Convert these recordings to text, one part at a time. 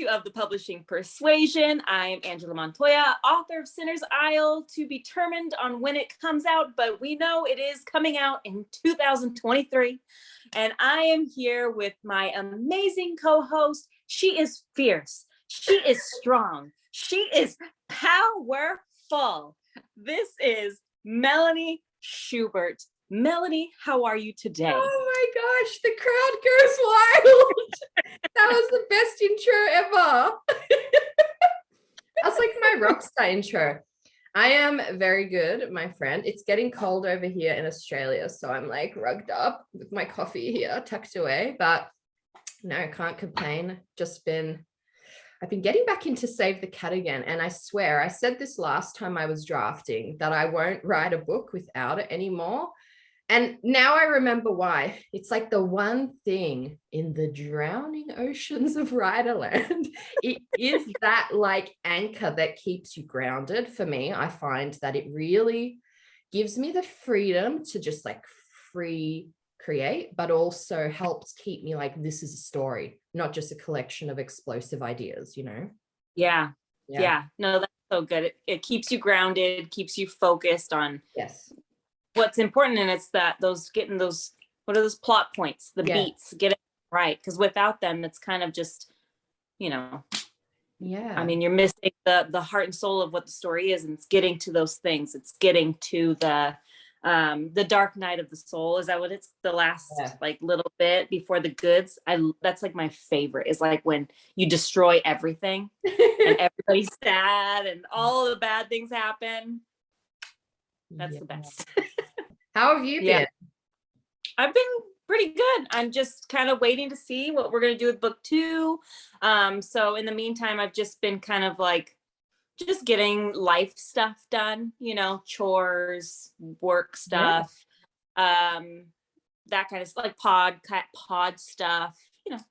of the Publishing Persuasion. I am Angela Montoya, author of Sinner's Isle, to be determined on when it comes out, but we know it is coming out in 2023. And I am here with my amazing co-host. She is fierce. She is strong. She is powerful. This is Melanie Schubert. Melanie, how are you today? Oh my gosh, the crowd goes wild. That was the best intro ever. That's like my rock star intro. I am very good, my friend. It's getting cold over here in Australia, so I'm like rugged up with my coffee here tucked away, but no, I can't complain. I've been getting back into Save the Cat again, and I swear, I said this last time I was drafting, that I won't write a book without it anymore. And now I remember why. It's like the one thing in the drowning oceans of Writerland. It is that like anchor that keeps you grounded. For me, I find that it really gives me the freedom to just like free create, but also helps keep me like, this is a story, not just a collection of explosive ideas, you know? Yeah. No, that's so good. It keeps you grounded, keeps you focused on what's important. And it's that what are those plot points, the beats, get it right. Because without them, it's kind of just, I mean, you're missing the heart and soul of what the story is. And it's getting to those things. It's getting to the dark night of the soul. Is that what it's the last like little bit before the goods? That's like my favorite, is like when you destroy everything and everybody's sad and all the bad things happen. That's the best. How have you been? I've been pretty good. I'm just kind of waiting to see what we're going to do with book 2. So in the meantime, I've just been kind of like just getting life stuff done, chores, work stuff, that kind of like pod stuff,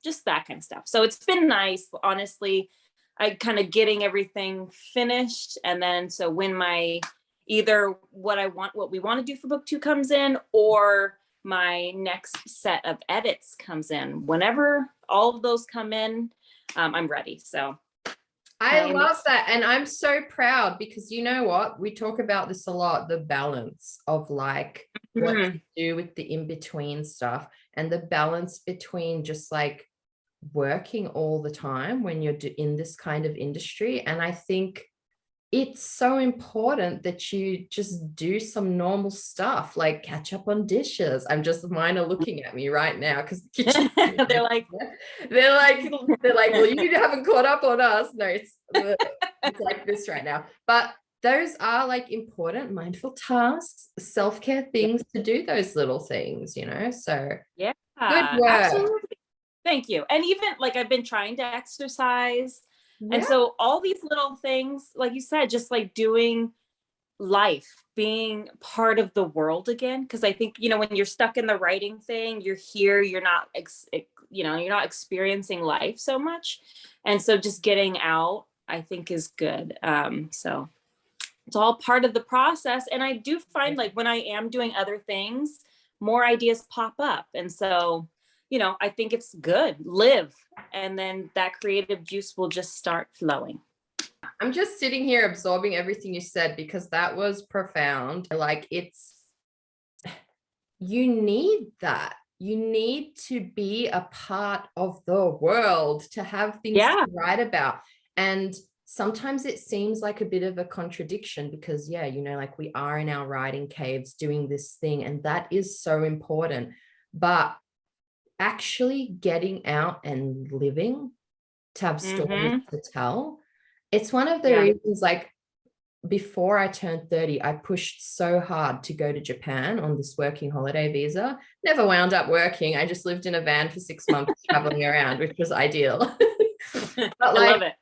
just that kind of stuff. So it's been nice, honestly. I kind of getting everything finished. And then so when either what we want to do for book 2 comes in, or my next set of edits comes in, whenever all of those come in, I'm ready. So I love that. And I'm so proud, because you know what? We talk about this a lot, the balance of like what to do with the in-between stuff, and the balance between just like working all the time when you're in this kind of industry. And I think it's so important that you just do some normal stuff, like catch up on dishes. Mine are looking at me right now because the kitchen they're like, well, you haven't caught up on us. No, it's like this right now. But those are like important mindful tasks, self-care things to do those little things, so good work. Absolutely. Thank you. And even like I've been trying to exercise. And so all these little things, like you said, just like doing life, being part of the world again. Because I think, when you're stuck in the writing thing, you're here, you're not experiencing life so much. And so just getting out, I think, is good. So it's all part of the process. And I do find like when I am doing other things, more ideas pop up. And so I think it's good. Live. And then that creative juice will just start flowing. I'm just sitting here absorbing everything you said, because that was profound. Like you need that. You need to be a part of the world to have things to write about. And sometimes it seems like a bit of a contradiction, because, like we are in our writing caves doing this thing, and that is so important. But actually getting out and living to have stories to tell, it's one of the reasons, like before I turned 30, I pushed so hard to go to Japan on this working holiday visa. Never wound up working. I just lived in a van for 6 months traveling around, which was ideal. But I love it.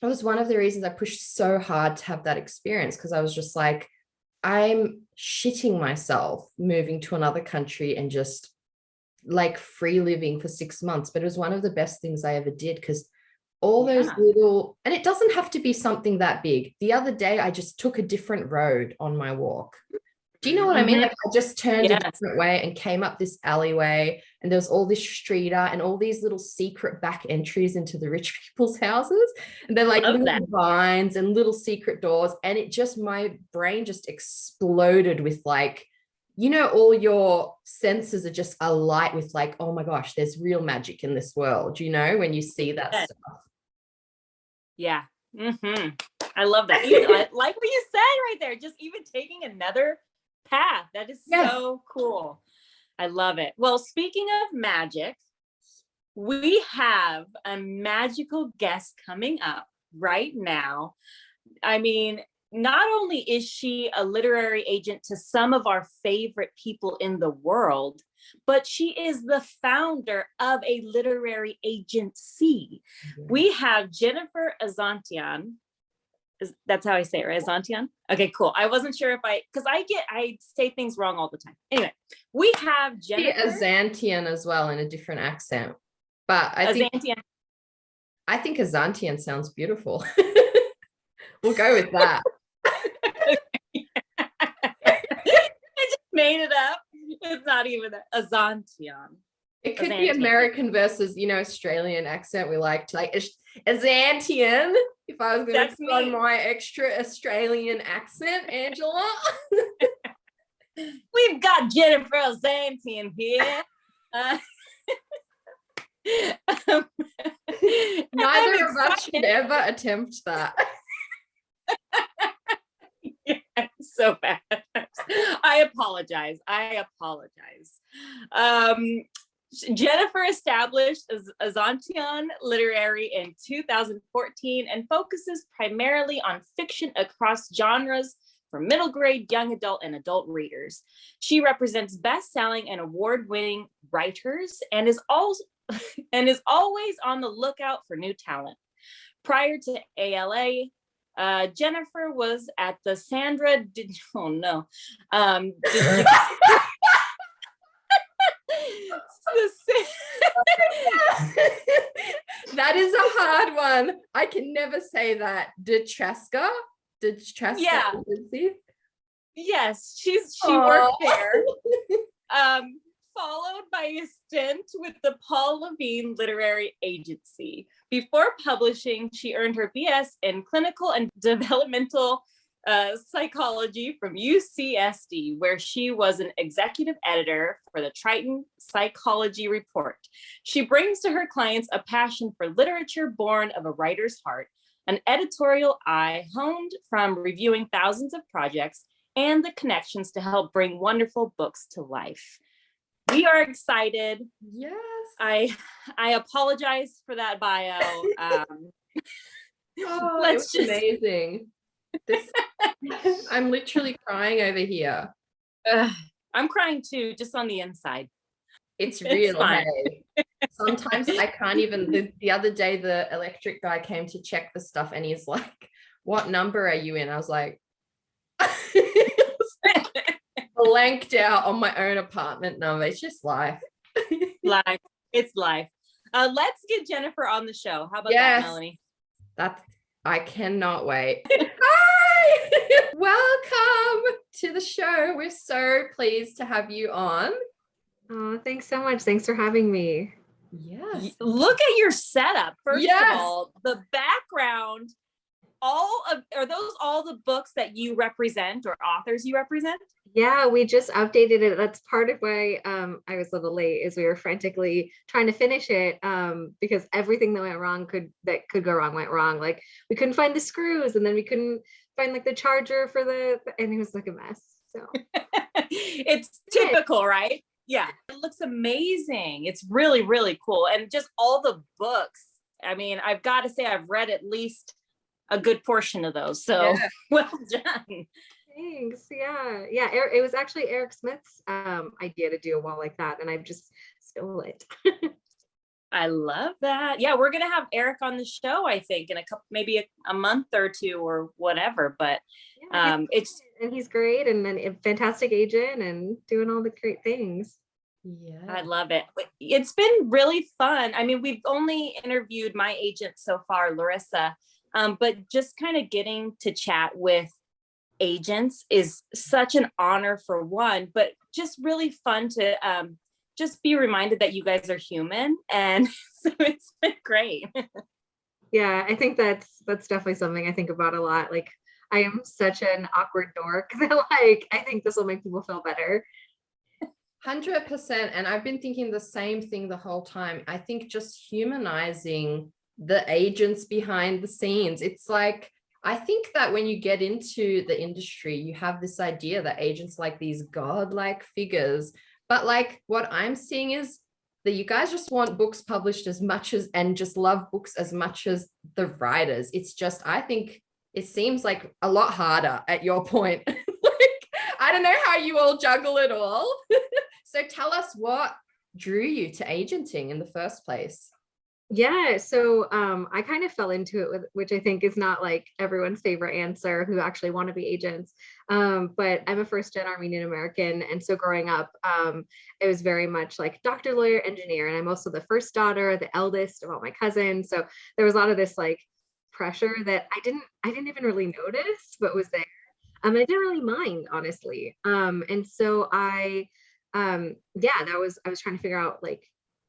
It was one of the reasons I pushed so hard to have that experience, because I was just like, I'm shitting myself moving to another country and just like free living for 6 months. But it was one of the best things I ever did, because all those little, and it doesn't have to be something that big. The other day I just took a different road on my walk, Do you know what I mean? Mhm. Like I just turned a Yes. different way and came up this alleyway, and there was all this street art and all these little secret back entries into the rich people's houses. And they're like Love little that. vines and little secret doors. And it just, my brain just exploded with like, you know, all your senses are just alight with like, oh my gosh, there's real magic in this world, you know, when you see that Yes. stuff. Yeah. I love that. Even like what you said right there, just even taking another path. That is so cool. I love it. Well, speaking of magic, we have a magical guest coming up right now. I mean, not only is she a literary agent to some of our favorite people in the world, but she is the founder of a literary agency. We have Jennifer Azantian. That's how I say it, right? Azantian? Okay, cool. I wasn't sure if because I say things wrong all the time. Anyway, we have Jennifer Azantian as well in a different accent. But I think Azantian sounds beautiful. We'll go with that. I just made it up. It's not even that. Azantian. It could be American versus, you know, Australian accent. We like to like Azantian. If I was going to put on my extra Australian accent, Angela. We've got Jennifer Azantian here. Neither of us should ever attempt that. Yeah, so bad. I apologize. Jennifer established Azantian Literary in 2014 and focuses primarily on fiction across genres for middle grade, young adult, and adult readers. She represents best-selling and award-winning writers and is always on the lookout for new talent. Prior to ALA, Jennifer was at the Sandra. That is a hard one. I can never say that. Detraska? Yeah. Agency? Yes, she worked there. Followed by a stint with the Paul Levine Literary Agency. Before publishing, she earned her BS in Clinical and Developmental Psychology from UCSD, where she was an executive editor for the Triton Psychology Report. She brings to her clients a passion for literature born of a writer's heart, an editorial eye honed from reviewing thousands of projects, and the connections to help bring wonderful books to life. We are excited. Yes. I apologize for that bio. It's amazing. I'm literally crying over here. I'm crying too, just on the inside. It's real. Hey. Sometimes I can't even. The other day, the electric guy came to check the stuff, and he's like, "What number are you in?" I was like, blanked out on my own apartment number. It's just life. Life. It's life. Let's get Jennifer on the show. How about that, Melanie? I cannot wait. Hi! Welcome to the show. We're so pleased to have you on. Oh, thanks so much. Thanks for having me. Yes. Look at your setup. First of all, the background, are those all the books that you represent or authors you represent? Yeah, we just updated it. That's part of why I was a little late, is we were frantically trying to finish it because everything that went wrong could go wrong went wrong. Like we couldn't find the screws, and then we couldn't find like the charger for and it was like a mess. So it's typical, right? Yeah, it looks amazing. It's really, really cool. And just all the books. I mean, I've got to say I've read at least a good portion of those. So well done. Thanks. Yeah. It was actually Eric Smith's idea to do a wall like that, and I just stole it. I love that. Yeah, we're gonna have Eric on the show, I think, in maybe a month or two or whatever. But he's great and a fantastic agent and doing all the great things. Yeah, I love it. It's been really fun. I mean, we've only interviewed my agent so far, Larissa, but just kind of getting to chat with agents is such an honor for one, but just really fun to just be reminded that you guys are human. And so it's been great. Yeah, I think that's definitely something I think about a lot. Like, I am such an awkward dork that like I think this will make people feel better. 100%. And I've been thinking the same thing the whole time. I think just humanizing the agents behind the scenes. It's like, I think that when you get into the industry, you have this idea that agents like these godlike figures. But like what I'm seeing is that you guys just want books published as much as, and just love books as much as the writers. It's just, I think it seems like a lot harder at your point. Like, I don't know how you all juggle it all. So tell us what drew you to agenting in the first place. Yeah, so I kind of fell into it with, which I think is not like everyone's favorite answer who actually want to be agents. But I'm a first gen Armenian American. And so growing up, it was very much like doctor, lawyer, engineer. And I'm also the first daughter, the eldest of all my cousins. So there was a lot of this like pressure that I didn't even really notice, but was there. I didn't really mind, honestly. And so yeah, I was trying to figure out like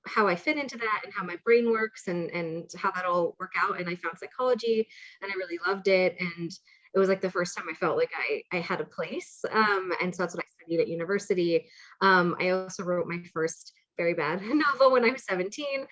how I fit into that and how my brain works and how that all work out. And I found psychology and I really loved it. And it was like the first time I felt like I had a place. And so that's what I studied at university. I also wrote my first very bad novel when I was 17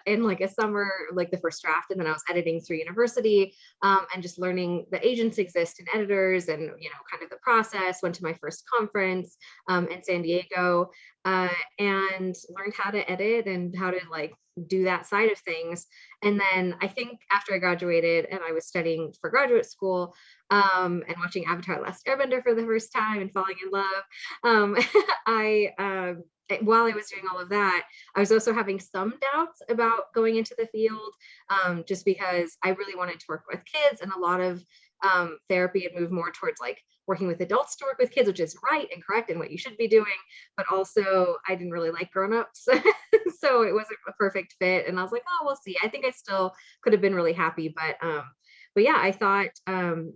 in like a summer, like the first draft. And then I was editing through university and just learning the agents exist and editors and, you know, kind of the process. Went to my first conference in San Diego and learned how to edit and how to like do that side of things. And then I think after I graduated and I was studying for graduate school and watching Avatar: The Last Airbender for the first time and falling in love, while I was doing all of that, I was also having some doubts about going into the field just because I really wanted to work with kids, and a lot of therapy had moved more towards like working with adults to work with kids, which is right and correct and what you should be doing. But also I didn't really like grown-ups. So it wasn't a perfect fit. And I was like, oh, we'll see. I think I still could have been really happy. But yeah, I thought,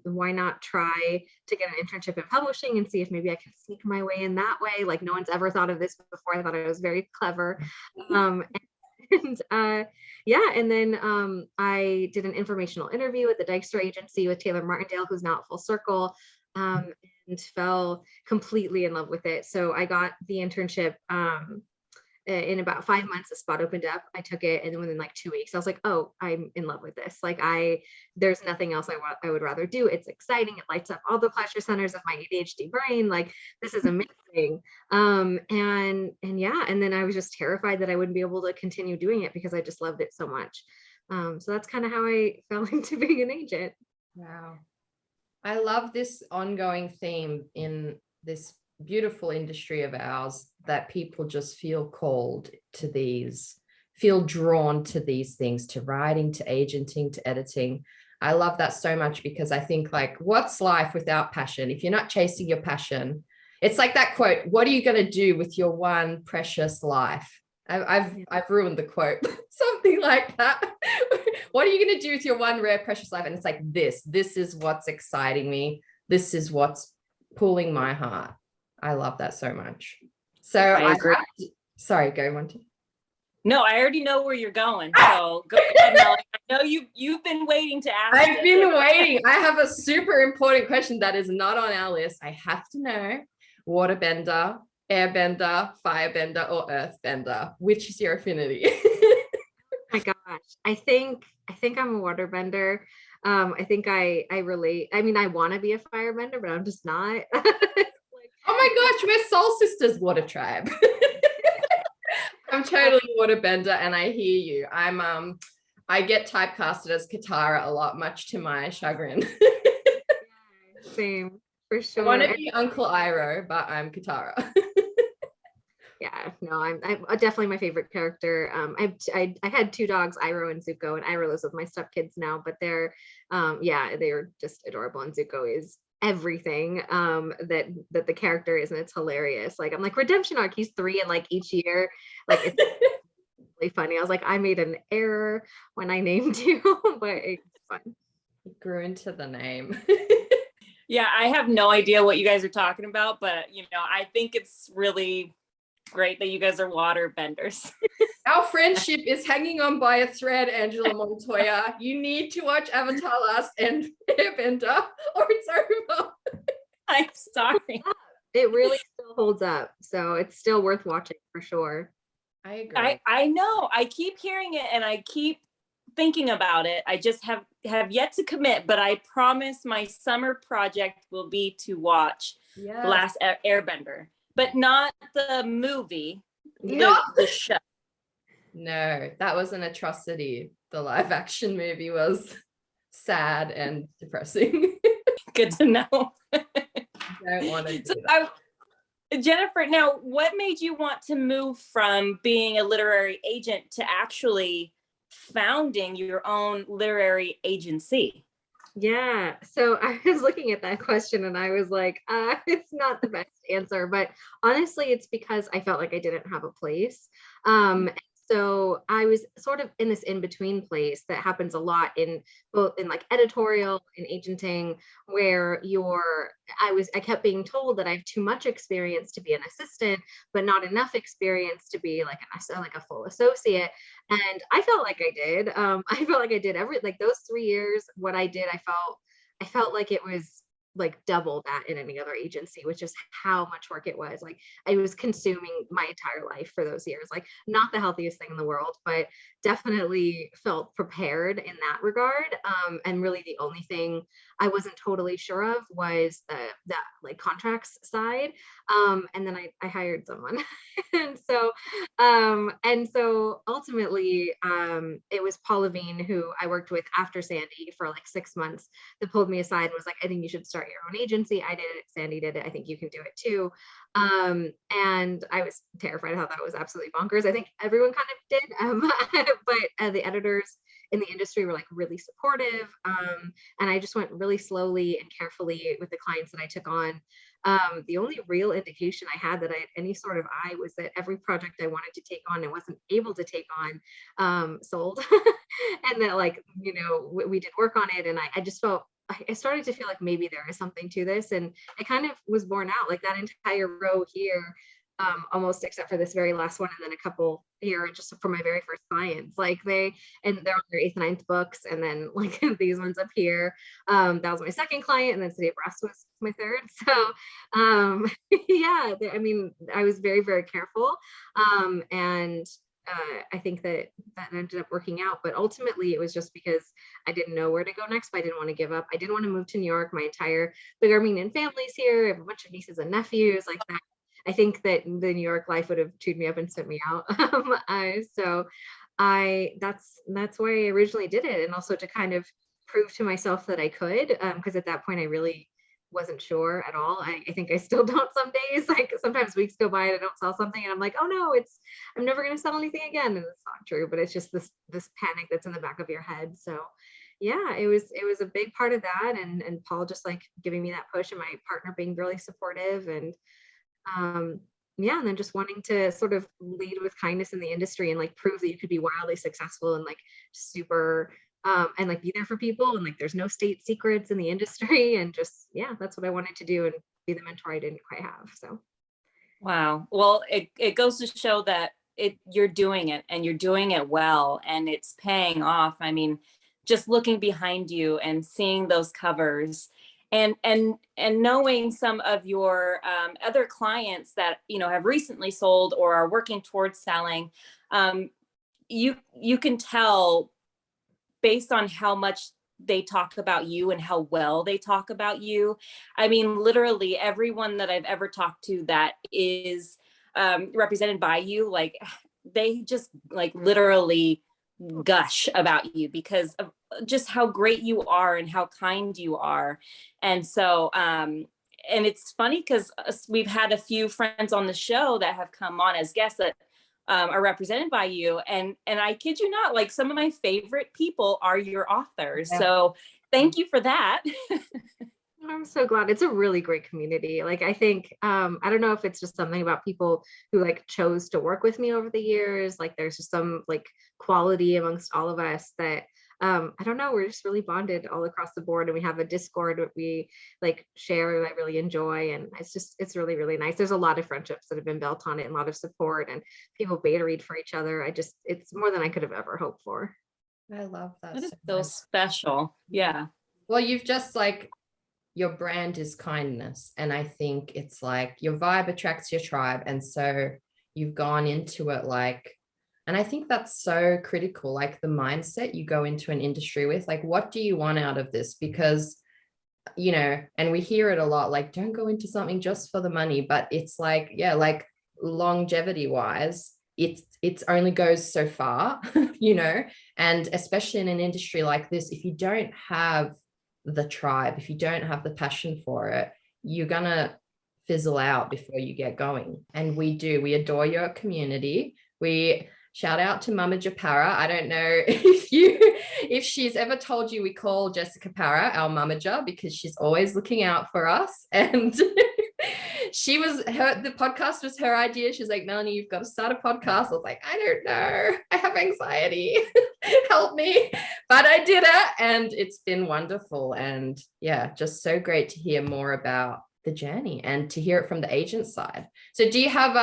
why not try to get an internship in publishing and see if maybe I can sneak my way in that way. Like no one's ever thought of this before. I thought I was very clever. Yeah, and then I did an informational interview at the Dykstra agency with Taylor Martindale, who's now at Full Circle, and fell completely in love with it. So I got the internship in about 5 months. A spot opened up, I took it, and then within like 2 weeks I was like, oh, I'm in love with this. Like there's nothing else I would rather do. It's exciting, it lights up all the pleasure centers of my ADHD brain. Like this is amazing. And yeah, and then I was just terrified that I wouldn't be able to continue doing it because I just loved it so much. So that's kind of how I fell into being an agent. Wow, I love this ongoing theme in this beautiful industry of ours, that people just feel called to these, feel drawn to these things, to writing, to agenting, to editing. I love that so much because I think like, what's life without passion? If you're not chasing your passion, it's like that quote, what are you going to do with your one precious life? I've ruined the quote, something like that. What are you going to do with your one rare precious life? And it's like, this is what's exciting me. This is what's pulling my heart. I love that so much. So I agree. Sorry, go on. No, I already know where you're going. So go ahead, Melanie. I know you've been waiting to ask. I've been waiting. I have a super important question that is not on our list. I have to know: waterbender, airbender, firebender, or earthbender? Which is your affinity? Oh my gosh, I think I'm a waterbender. I think I relate. I mean, I want to be a firebender, but I'm just not. Oh my gosh, we're soul sisters, water tribe. I'm totally waterbender, and I hear you. I get typecasted as Katara a lot, much to my chagrin. Same, for sure. I want to be Uncle Iroh, but I'm Katara. Yeah, no, I'm definitely my favorite character. I had two dogs, Iroh and Zuko, and Iroh lives with my stepkids now, but they're they're just adorable, and Zuko is everything that the character is, and it's hilarious. Like I'm like, redemption arc, he's 3, and like each year, like it's really funny. I was like, I made an error when I named you, but it's fun. It grew into the name. Yeah, I have no idea what you guys are talking about, but I think it's really great that you guys are water benders. Our friendship is hanging on by a thread, Angela Montoya. You need to watch Avatar Last Airbender or it's over. I'm sorry. It really still holds up. So it's still worth watching for sure. I agree. I know. I keep hearing it and I keep thinking about it. I just have yet to commit, but I promise my summer project will be to watch The Last Airbender, but not the movie, the show. No, that was an atrocity. The live action movie was sad and depressing. Good to know. Don't want to do that. Jennifer, now what made you want to move from being a literary agent to actually founding your own literary agency? Yeah, so I was looking at that question and I was like, it's not the best answer, but honestly, it's because I felt like I didn't have a place. So I was sort of in this in-between place that happens a lot in both in like editorial and agenting, where I kept being told that I have too much experience to be an assistant, but not enough experience to be like a full associate. And I felt like I did. I felt like I did like those 3 years. What I did, I felt like it was like double that in any other agency, which is how much work it was. Like I was consuming my entire life for those years. Like not the healthiest thing in the world, but definitely felt prepared in that regard. And really the only thing I wasn't totally sure of was the like contracts side. And then I hired someone. and so ultimately it was Paul Levine, who I worked with after Sandy for like 6 months, that pulled me aside and was like, I think you should start your own agency. I did it, Sandy did it, I think you can do it too. And I was terrified. I thought that was absolutely bonkers. I think everyone kind of did, but the editors in the industry were like really supportive. And I just went really slowly and carefully with the clients that I took on. The only real indication I had that I had any sort of eye was that every project I wanted to take on and wasn't able to take on sold. And that like, we did work on it, and I just felt, I started to feel like maybe there is something to this, and it kind of was borne out. Like that entire row here, almost except for this very last one, and then a couple here just for my very first clients. Like they're on their 8th and 9th books, and then like these ones up here. That was my second client, and then City of Rest was my third. So yeah, I mean, I was very, very careful, and I think that ended up working out. But ultimately, it was just because I didn't know where to go next, but I didn't want to give up. I didn't want to move to New York. My entire big Armenian family's here. I have a bunch of nieces and nephews like that. I think that the New York life would have chewed me up and spit me out. So that's why I originally did it, and also to kind of prove to myself that I could, because at that point I really wasn't sure at all. I think I still don't some days. Like sometimes weeks go by and I don't sell something, and I'm like, oh no, I'm never going to sell anything again, and it's not true. But it's just this panic that's in the back of your head. So yeah, it was a big part of that, and Paul just like giving me that push, and my partner being really supportive, and yeah, and then just wanting to sort of lead with kindness in the industry and like prove that you could be wildly successful and like super and like be there for people, and like there's no state secrets in the industry, and just yeah, that's what I wanted to do and be the mentor I didn't quite have. So wow. Well, it goes to show that you're doing it, and you're doing it well, and it's paying off. I mean, just looking behind you and seeing those covers, and knowing some of your other clients that have recently sold or are working towards selling, you can tell based on how much they talk about you and how well they talk about you. I mean, literally everyone that I've ever talked to that is represented by you, like they just like literally gush about you because of just how great you are and how kind you are. And so, and it's funny because we've had a few friends on the show that have come on as guests that are represented by you. And I kid you not, like some of my favorite people are your authors. Yeah. So thank you for that. I'm so glad. It's a really great community. Like, I think, I don't know if it's just something about people who like chose to work with me over the years. Like there's just some like quality amongst all of us that I don't know, we're just really bonded all across the board, and we have a Discord that we like share and I really enjoy, and it's really, really nice. There's a lot of friendships that have been built on it, and a lot of support, and people beta read for each other. It's more than I could have ever hoped for. I love that. That is so so much. special. Yeah. Well, you've just like, your brand is kindness. And I think it's like your vibe attracts your tribe. And so you've gone into it like, and I think that's so critical, like the mindset you go into an industry with, like, what do you want out of this? Because, you know, and we hear it a lot, like, don't go into something just for the money, but it's like, yeah, like longevity wise, it's only goes so far, you know, and especially in an industry like this, if you don't have the tribe, if you don't have the passion for it, you're gonna fizzle out before you get going. And we adore your community. We shout out to Mama Japara. I don't know if she's ever told you we call Jessica Para our Mamaja, because she's always looking out for us. And the podcast was her idea. She's like, Melanie, you've got to start a podcast. I was like, I don't know, I have anxiety. Help me. But I did it, and it's been wonderful. And yeah, just so great to hear more about the journey and to hear it from the agent side. So do you have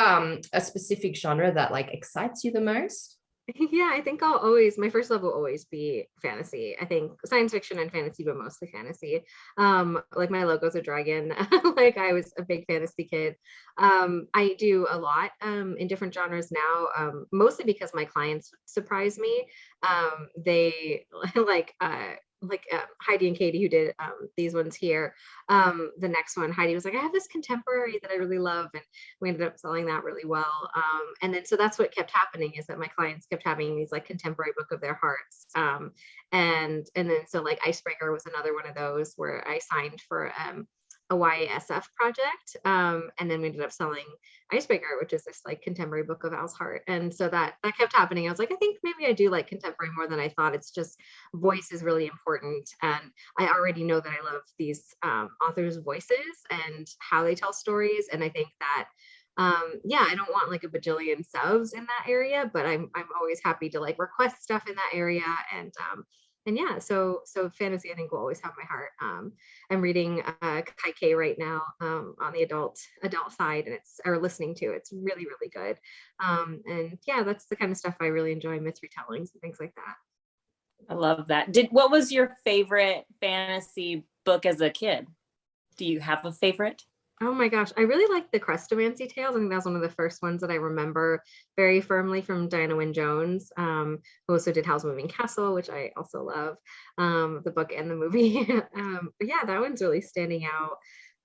a specific genre that like excites you the most? Yeah, I think my first love will always be fantasy. I think science fiction and fantasy, but mostly fantasy. Like my logo's a dragon. Like I was a big fantasy kid. I do a lot in different genres now, mostly because my clients surprise me. They like Heidi and Katie, who did these ones here. The next one, Heidi was like, I have this contemporary that I really love, and we ended up selling that really well. And then so that's what kept happening, is that my clients kept having these like contemporary book of their hearts. And then so like Icebreaker was another one of those where I signed for a YASF project. And then we ended up selling Icebreaker, which is this like contemporary book of Al's heart. And so that kept happening. I was like, I think maybe I do like contemporary more than I thought. It's just voice is really important. And I already know that I love these authors' voices and how they tell stories. And I think that yeah, I don't want like a bajillion subs in that area, but I'm always happy to like request stuff in that area. And yeah, so fantasy I think will always have my heart. I'm reading Kai K right now on the adult side, and listening to it's really, really good. And yeah, that's the kind of stuff I really enjoy, myth retellings and things like that. I love that. What was your favorite fantasy book as a kid? Do you have a favorite? Oh my gosh, I really like the Crestomancy Tales. I think that was one of the first ones that I remember very firmly from Diana Wynne Jones, who also did Howl's Moving Castle, which I also love, the book and the movie. But yeah, that one's really standing out.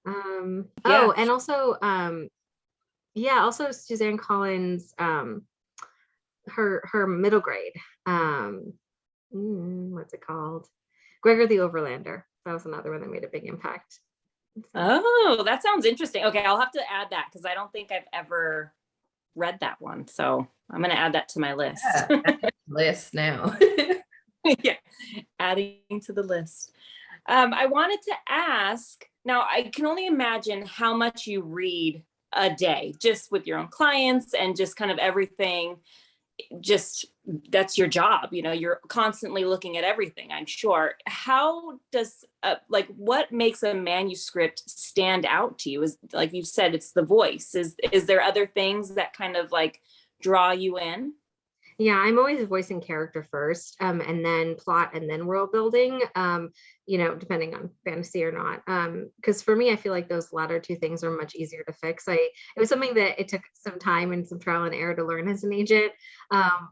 Yeah. Oh, and also, yeah, also Suzanne Collins, her middle grade. What's it called? Gregor the Overlander. That was another one that made a big impact. Oh, that sounds interesting. Okay, I'll have to add that because I don't think I've ever read that one. So I'm going to add that to my list. Yeah, list now. Yeah, adding to the list. I wanted to ask, now I can only imagine how much you read a day, just with your own clients and just kind of everything. Just that's your job, you know, you're constantly looking at everything, I'm sure. How does like what makes a manuscript stand out to you? Is, like you said, it's the voice. Is there other things that kind of like draw you in? Yeah, I'm always voicing character first, and then plot, and then world building, you know, depending on fantasy or not. Because for me, I feel like those latter two things are much easier to fix. It was something that it took some time and some trial and error to learn as an agent,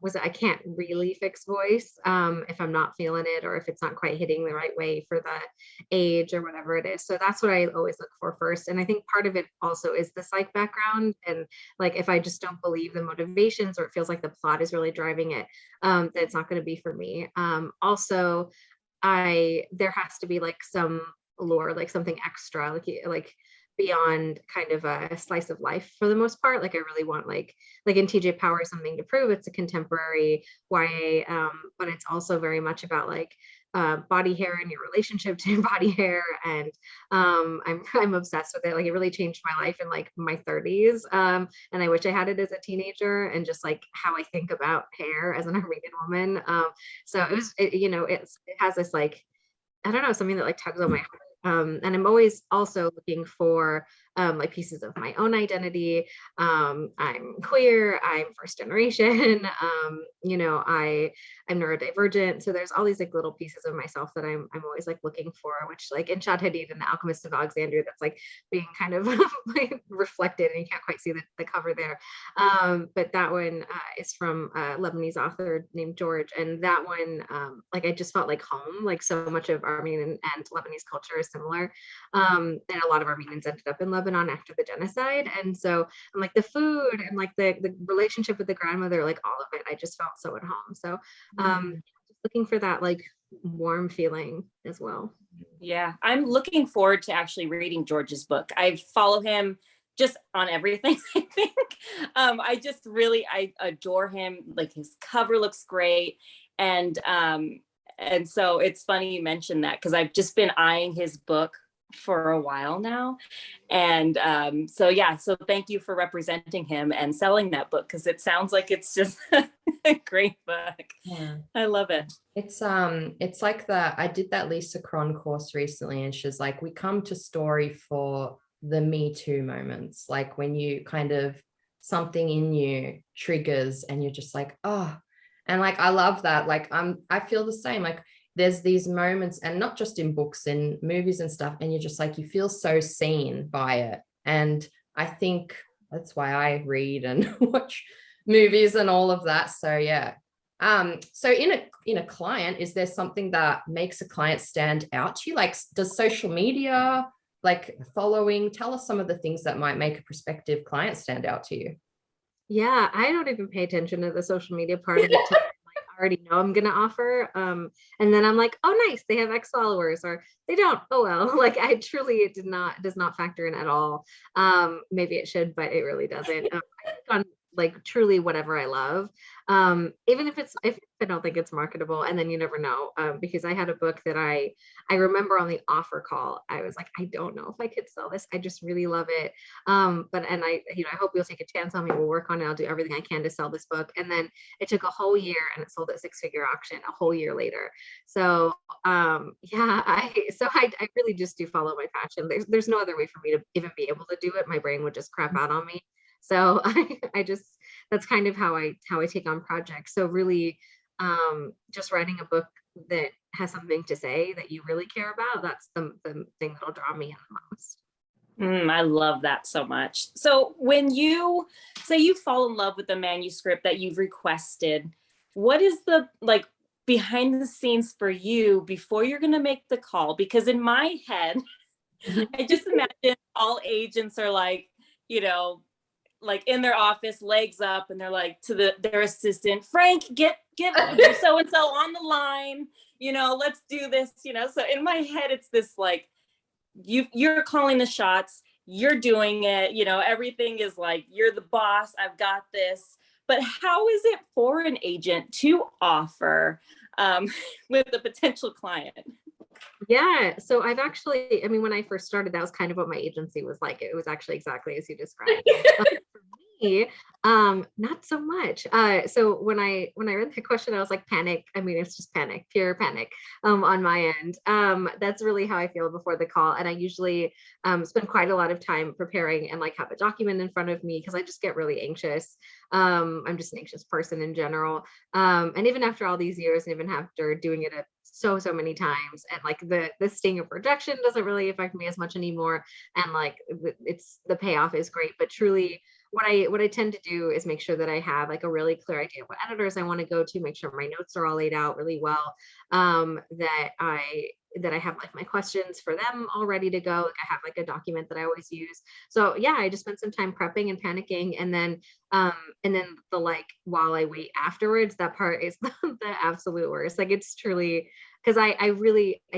was that I can't really fix voice if I'm not feeling it, or if it's not quite hitting the right way for the age or whatever it is. So that's what I always look for first. And I think part of it also is the psych background. And like, if I just don't believe the motivations, or it feels like the plot is really driving it, that it's not going to be for me. Also, there has to be like some lore, like something extra, like beyond kind of a slice of life for the most part. Like I really want like in TJ Power, Something to Prove, it's a contemporary YA, but it's also very much about like body hair and your relationship to body hair. And I'm obsessed with it. Like it really changed my life in like my 30s. And I wish I had it as a teenager, and just like how I think about hair as an Armenian woman. So it has this like, I don't know, something that like tugs on my heart. And I'm always also looking for like pieces of my own identity. I'm queer, I'm first generation, I'm neurodivergent. So there's all these like little pieces of myself that I'm always like looking for, which like in Shad Hadid and the Alchemist of Alexandria, that's like being kind of like reflected, and you can't quite see the cover there. But that one is from a Lebanese author named George. And that one, like I just felt like home, like so much of Armenian and Lebanese culture is similar. And a lot of Armenians ended up in Lebanon after the genocide. And so I'm like the food and like the relationship with the grandmother, like all of it, I just felt so at home. So just looking for that like warm feeling as well. Yeah, I'm looking forward to actually reading George's book. I follow him just on everything, I think. I adore him. Like his cover looks great. And so it's funny you mentioned that, because I've just been eyeing his book for a while now. And so thank you for representing him and selling that book, because it sounds like it's just a great book. Yeah. I love it. It's like that. I did that Lisa Cron course recently, and she's like, we come to story for the Me Too moments, like when you kind of something in you triggers and you're just like, oh, and like I love that. Like I feel the same. Like there's these moments, and not just in books and movies and stuff, and you're just like, you feel so seen by it. And I think that's why I read and watch movies and all of that. So yeah. So in a client, is there something that makes a client stand out to you? Like, does social media, like following, tell us some of the things that might make a prospective client stand out to you? Yeah, I don't even pay attention to the social media part of it. I already know I'm going to offer. And then I'm like, oh, nice, they have X followers, or they don't. Oh, well, like it does not factor in at all. Maybe it should, but it really doesn't. I click on like truly whatever I love. Even if I don't think it's marketable, and then you never know. Because I had a book that I remember on the offer call, I was like, I don't know if I could sell this. I just really love it. I hope you'll take a chance on me. We'll work on it. I'll do everything I can to sell this book. And then it took a whole year, and it sold at 6-figure auction a whole year later. So I really just do follow my passion. There's no other way for me to even be able to do it. My brain would just crap out on me. So that's kind of how I take on projects. So really, just writing a book that has something to say that you really care about, that's the thing that'll draw me in the most. I love that so much. So when you say you fall in love with the manuscript that you've requested, what is the like behind the scenes for you before you're going to make the call? Because in my head, I just imagine all agents are like, like in their office, legs up, and they're like to their assistant, Frank, get so-and-so on the line, let's do this, So in my head, it's this like, you're calling the shots, you're doing it, everything is like, you're the boss, I've got this. But how is it for an agent to offer with a potential client? Yeah. So I've actually, when I first started, that was kind of what my agency was like. It was actually exactly as you described. For me, not so much. So when I read the question, I was like, panic. It's just panic, pure panic on my end. That's really how I feel before the call. And I usually spend quite a lot of time preparing and like have a document in front of me, because I just get really anxious. I'm just an anxious person in general. And even after all these years, and even after doing it so many times, and like the sting of rejection doesn't really affect me as much anymore, and like the payoff is great. But truly, what I tend to do is make sure that I have like a really clear idea of what editors I want to go to, make sure my notes are all laid out really well, that I have like my questions for them all ready to go. Like I have like a document that I always use. So yeah, I just spent some time prepping and panicking, and then the like while I wait afterwards, that part is the absolute worst. Like it's truly because I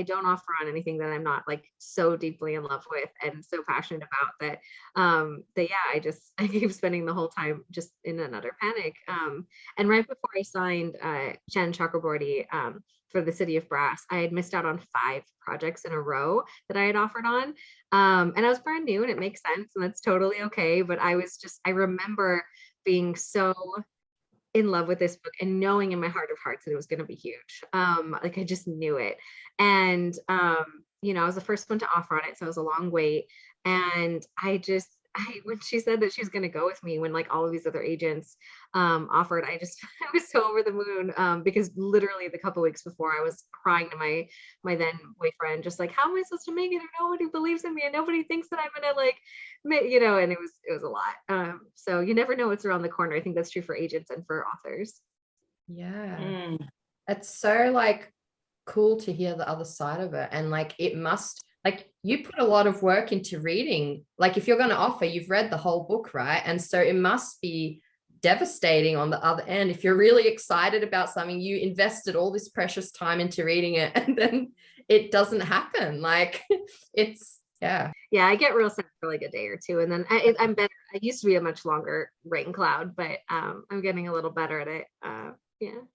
don't offer on anything that I'm not like so deeply in love with and so passionate about that yeah, I keep spending the whole time just in an utter panic. And right before I signed Shannon Chakraborty for the City of Brass, I had missed out on 5 projects in a row that I had offered on. And I was brand new, and it makes sense, and that's totally okay. But I remember being so in love with this book and knowing in my heart of hearts that it was going to be huge. Like I just knew it. And, I was the first one to offer on it. So it was a long wait. And when she said that she was going to go with me, when like all of these other agents offered, I was so over the moon because literally the couple weeks before I was crying to my then boyfriend, just like, how am I supposed to make it if nobody believes in me and nobody thinks that I'm going to like, and it was a lot. So you never know what's around the corner. I think that's true for agents and for authors. Yeah. It's so like cool to hear the other side of it. And like, it must, like, you put a lot of work into reading. Like if you're going to offer, you've read the whole book, right? And so it must be devastating on the other end. If you're really excited about something, you invested all this precious time into reading it, and then it doesn't happen. Like it's, yeah, I get real sad for like a day or two, and then I'm better. I used to be a much longer rain cloud, but I'm getting a little better at it.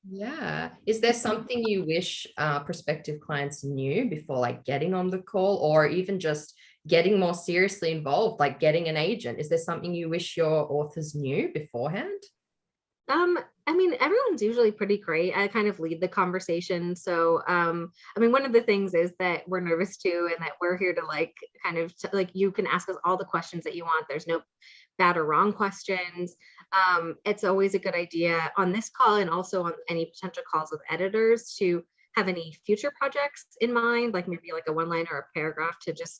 Yeah. Is there something you wish prospective clients knew before like getting on the call, or even just getting more seriously involved, like getting an agent? Is there something you wish your authors knew beforehand? I mean, everyone's usually pretty great. I kind of lead the conversation. So, I mean, one of the things is that we're nervous too, and that we're here to like kind of like, you can ask us all the questions that you want. There's no bad or wrong questions. It's always a good idea on this call and also on any potential calls with editors to have any future projects in mind, like maybe like a one-liner or a paragraph to just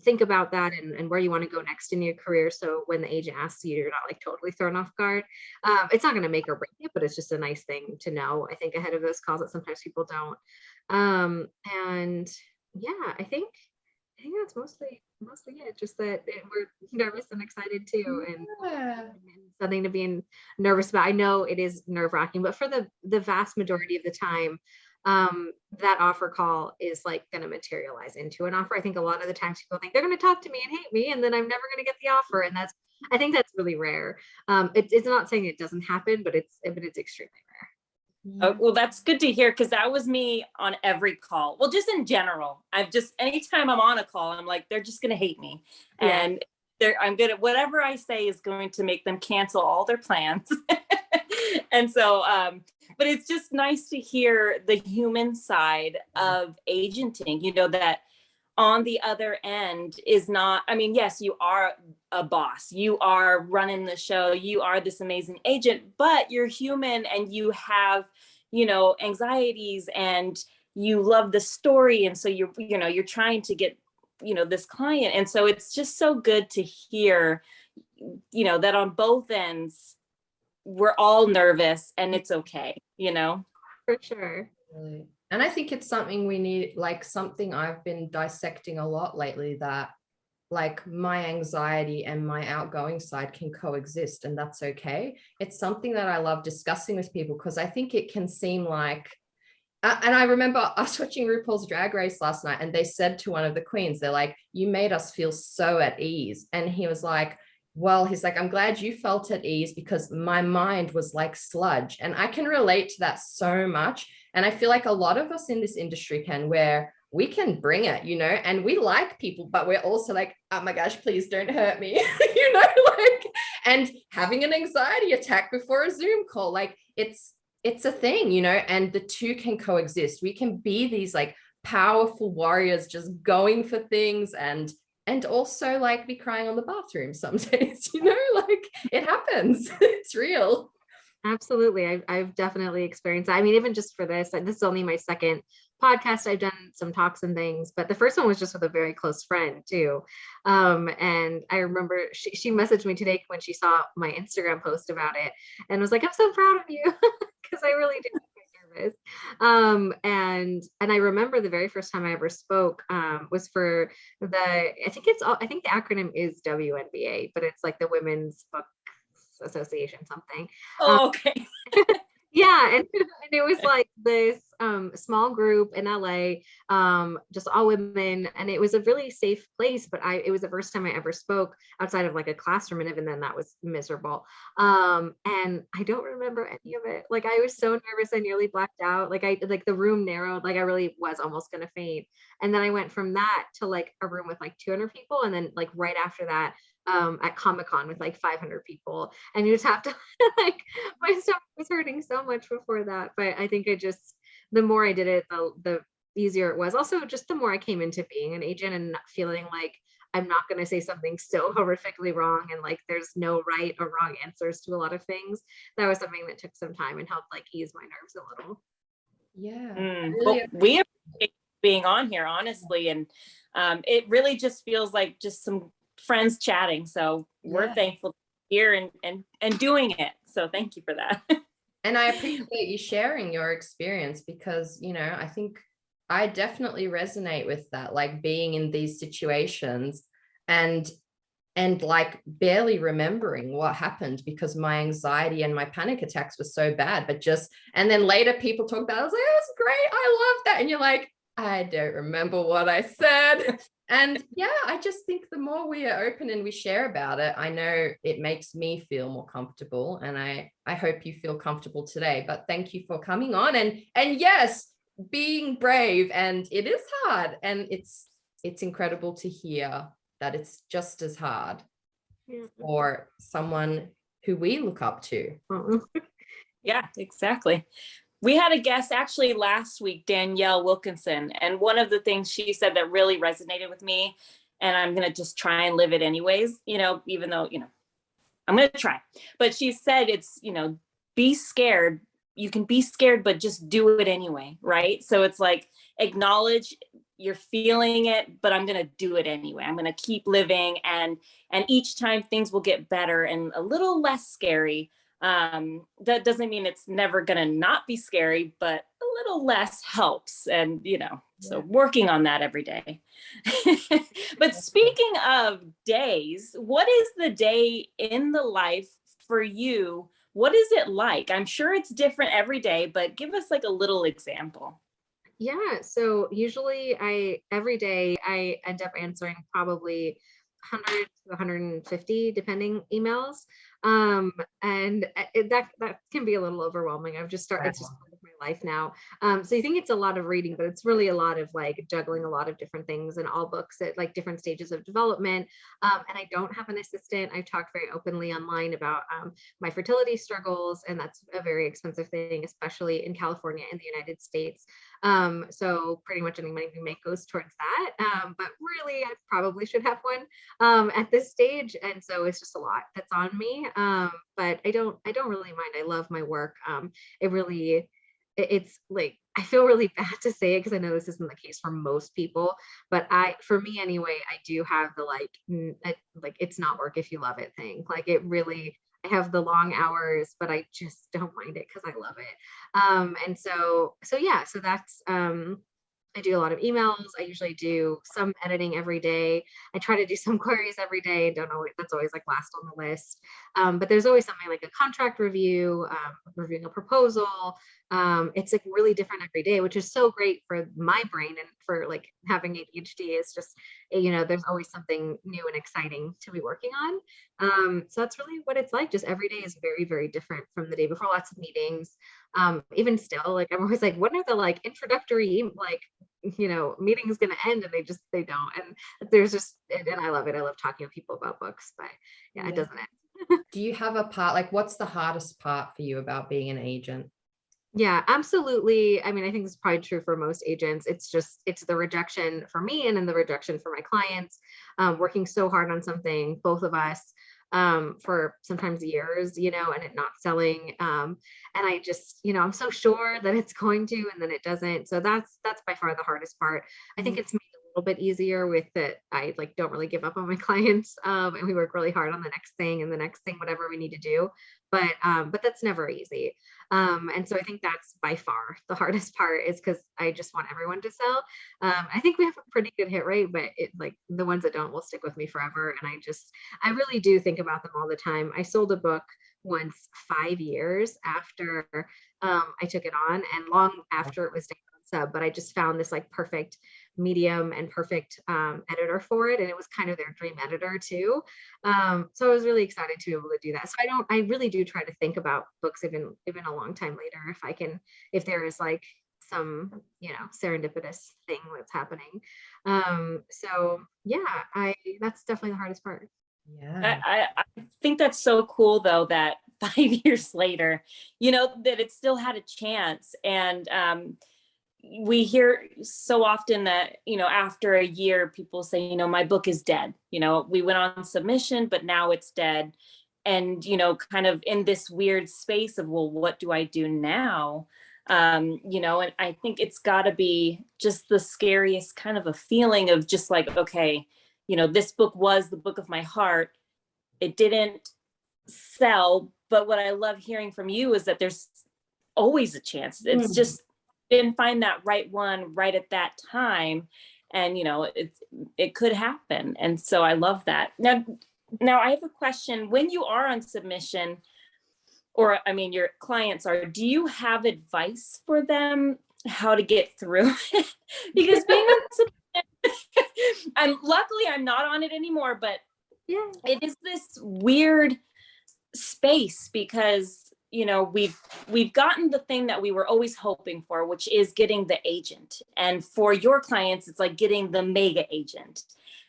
think about that and where you want to go next in your career. So when the agent asks you, you're not like totally thrown off guard. It's not going to make or break it, but it's just a nice thing to know, I think, ahead of those calls that sometimes people don't. And yeah, I think that's mostly it. Just that we're nervous and excited too, and something to be nervous about. I know it is nerve-wracking, but for the vast majority of the time, that offer call is like going to materialize into an offer. I think a lot of the times people think they're going to talk to me and hate me, and then I'm never going to get the offer. And I think that's really rare. It's not saying it doesn't happen, but it's extremely rare. Oh, well, that's good to hear, because that was me on every call. Well, just in general, anytime I'm on a call, I'm like, they're just going to hate me. Yeah. And I'm good at whatever I say is going to make them cancel all their plans. And so, but it's just nice to hear the human side of agenting, that on the other end is not, I mean, yes, you are a boss, you are running the show, you are this amazing agent, but you're human and you have, anxieties, and you love the story. And so you're trying to get, this client. And so it's just so good to hear, that on both ends, we're all nervous and it's okay, For sure. Really. And I think it's something we need, like something I've been dissecting a lot lately, that like my anxiety and my outgoing side can coexist, and that's okay. It's something that I love discussing with people, because I think it can seem like, and I remember I was watching RuPaul's Drag Race last night, and they said to one of the queens, they're like, you made us feel so at ease. And he was like, well, he's like, I'm glad you felt at ease, because my mind was like sludge. And I can relate to that so much. And I feel like a lot of us in this industry can, where we can bring it, and we like people, but we're also like, oh my gosh, please don't hurt me, and having an anxiety attack before a Zoom call, like it's a thing, and the two can coexist. We can be these like powerful warriors just going for things, and also like be crying on the bathroom some days, like it happens. It's real. Absolutely. I've definitely experienced that. I mean, even just for this is only my second podcast. I've done some talks and things, but the first one was just with a very close friend too. And I remember she messaged me today when she saw my Instagram post about it, and was like, I'm so proud of you, because I really did get nervous. And I remember the very first time I ever spoke was for I think the acronym is WNBA, but it's like the Women's Book Association something. Oh, okay. Yeah, and it was like this small group in LA, just all women, and it was a really safe place, but it was the first time I ever spoke outside of like a classroom, and even then that was miserable. And I don't remember any of it. Like I was so nervous, I nearly blacked out. Like the room narrowed, like I really was almost gonna faint. And then I went from that to like a room with like 200 people, and then like right after that at Comic-Con with like 500 people, and you just have to like, my stomach was hurting so much before that. But I think the more I did it, the easier it was. Also, just the more I came into being an agent and not feeling like I'm not going to say something so horrifically wrong, and like there's no right or wrong answers to a lot of things. That was something that took some time and helped like ease my nerves a little. Yeah. Well, we appreciate being on here, honestly, and it really just feels like just some friends chatting. So we're thankful to be here and doing it. So thank you for that. And I appreciate you sharing your experience, because, I think I definitely resonate with that, like being in these situations and like barely remembering what happened because my anxiety and my panic attacks were so bad. And then later people talk about it. I was like, oh, it's great, I love that. And you're like, I don't remember what I said. And yeah, I just think the more we are open and we share about it, I know it makes me feel more comfortable. And I hope you feel comfortable today. But thank you for coming on and yes, being brave. And it is hard. And it's incredible to hear that it's just as hard for someone who we look up to. Yeah, exactly. We had a guest actually last week, Danielle Wilkinson, and one of the things she said that really resonated with me, and I'm going to just try and live it anyways, even though, I'm going to try, but she said it's, be scared. You can be scared, but just do it anyway. Right. So it's like, acknowledge you're feeling it, but I'm going to do it anyway. I'm going to keep living. And each time things will get better and a little less scary. That doesn't mean it's never going to not be scary, but a little less helps. And, so working on that every day. But speaking of days, what is the day in the life for you? What is it like? I'm sure it's different every day, but give us like a little example. Yeah, so usually every day I end up answering probably 100 to 150 depending emails. And that can be a little overwhelming. I've just started, it's just part of my life now. So you think it's a lot of reading, but it's really a lot of like juggling a lot of different things and all books at like different stages of development. And I don't have an assistant. I've talked very openly online about my fertility struggles, and that's a very expensive thing, especially in California in the United States. So pretty much any money we make goes towards that. But really, I probably should have one at this stage. And so it's just a lot that's on me. But I don't really mind. I love my work. It's like, I feel really bad to say it because I know this isn't the case for most people, but for me anyway, I do have the like it's not work if you love it thing. Like it really, I have the long hours, but I just don't mind it because I love it. And so yeah, so that's I do a lot of emails. I usually do some editing every day. I try to do some queries every day. Don't always, that's always like last on the list. But there's always something like a contract review, reviewing a proposal. It's like really different every day, which is so great for my brain and for like having ADHD. It's just, there's always something new and exciting to be working on. So that's really what it's like. Just every day is very, very different from the day before. Lots of meetings. Even still, like I'm always like, when are the like introductory like meetings going to end? And they don't. And there's just, and I love it. I love talking to people about books, but yeah, it doesn't end. Do you have a part, like what's the hardest part for you about being an agent? Yeah, absolutely. I mean, I think this is probably true for most agents. It's the rejection for me and then the rejection for my clients, working so hard on something, both of us, for sometimes years, and it not selling. And I just, I'm so sure that it's going to, and then it doesn't. So that's by far the hardest part. I think it's made a little bit easier with that. I like don't really give up on my clients. And we work really hard on the next thing and the next thing, whatever we need to do. But that's never easy. And so I think that's by far the hardest part, is because I just want everyone to sell. I think we have a pretty good hit rate, but like the ones that don't will stick with me forever. And I really do think about them all the time. I sold a book once 5 years after I took it on, and long after it was down on sub, but I just found this like perfect medium and perfect editor for it, and it was kind of their dream editor too. So I was really excited to be able to do that. So I really do try to think about books even a long time later, if there is like some, you know, serendipitous thing that's happening. So yeah, that's definitely the hardest part. Yeah. I think that's so cool though, that 5 years later, you know, that it still had a chance. And we hear so often that, you know, after a year, people say, you know, my book is dead. You know, we went on submission, but now it's dead. And, you know, kind of in this weird space of, well, what do I do now? You know, and I think it's got to be just the scariest kind of a feeling of just like, okay, you know, this book was the book of my heart. It didn't sell, but what I love hearing from you is that there's always a chance. It's just didn't find that right one right at that time, and you know, it could happen. And so I love that. Now I have a question. When you are on submission, or I mean your clients are, do you have advice for them how to get through it? Because being on submission, luckily I'm not on it anymore, but Yeah. it is this weird space because, you know, we've gotten the thing that we were always hoping for, which is getting the agent. And for your clients, it's like getting the mega agent.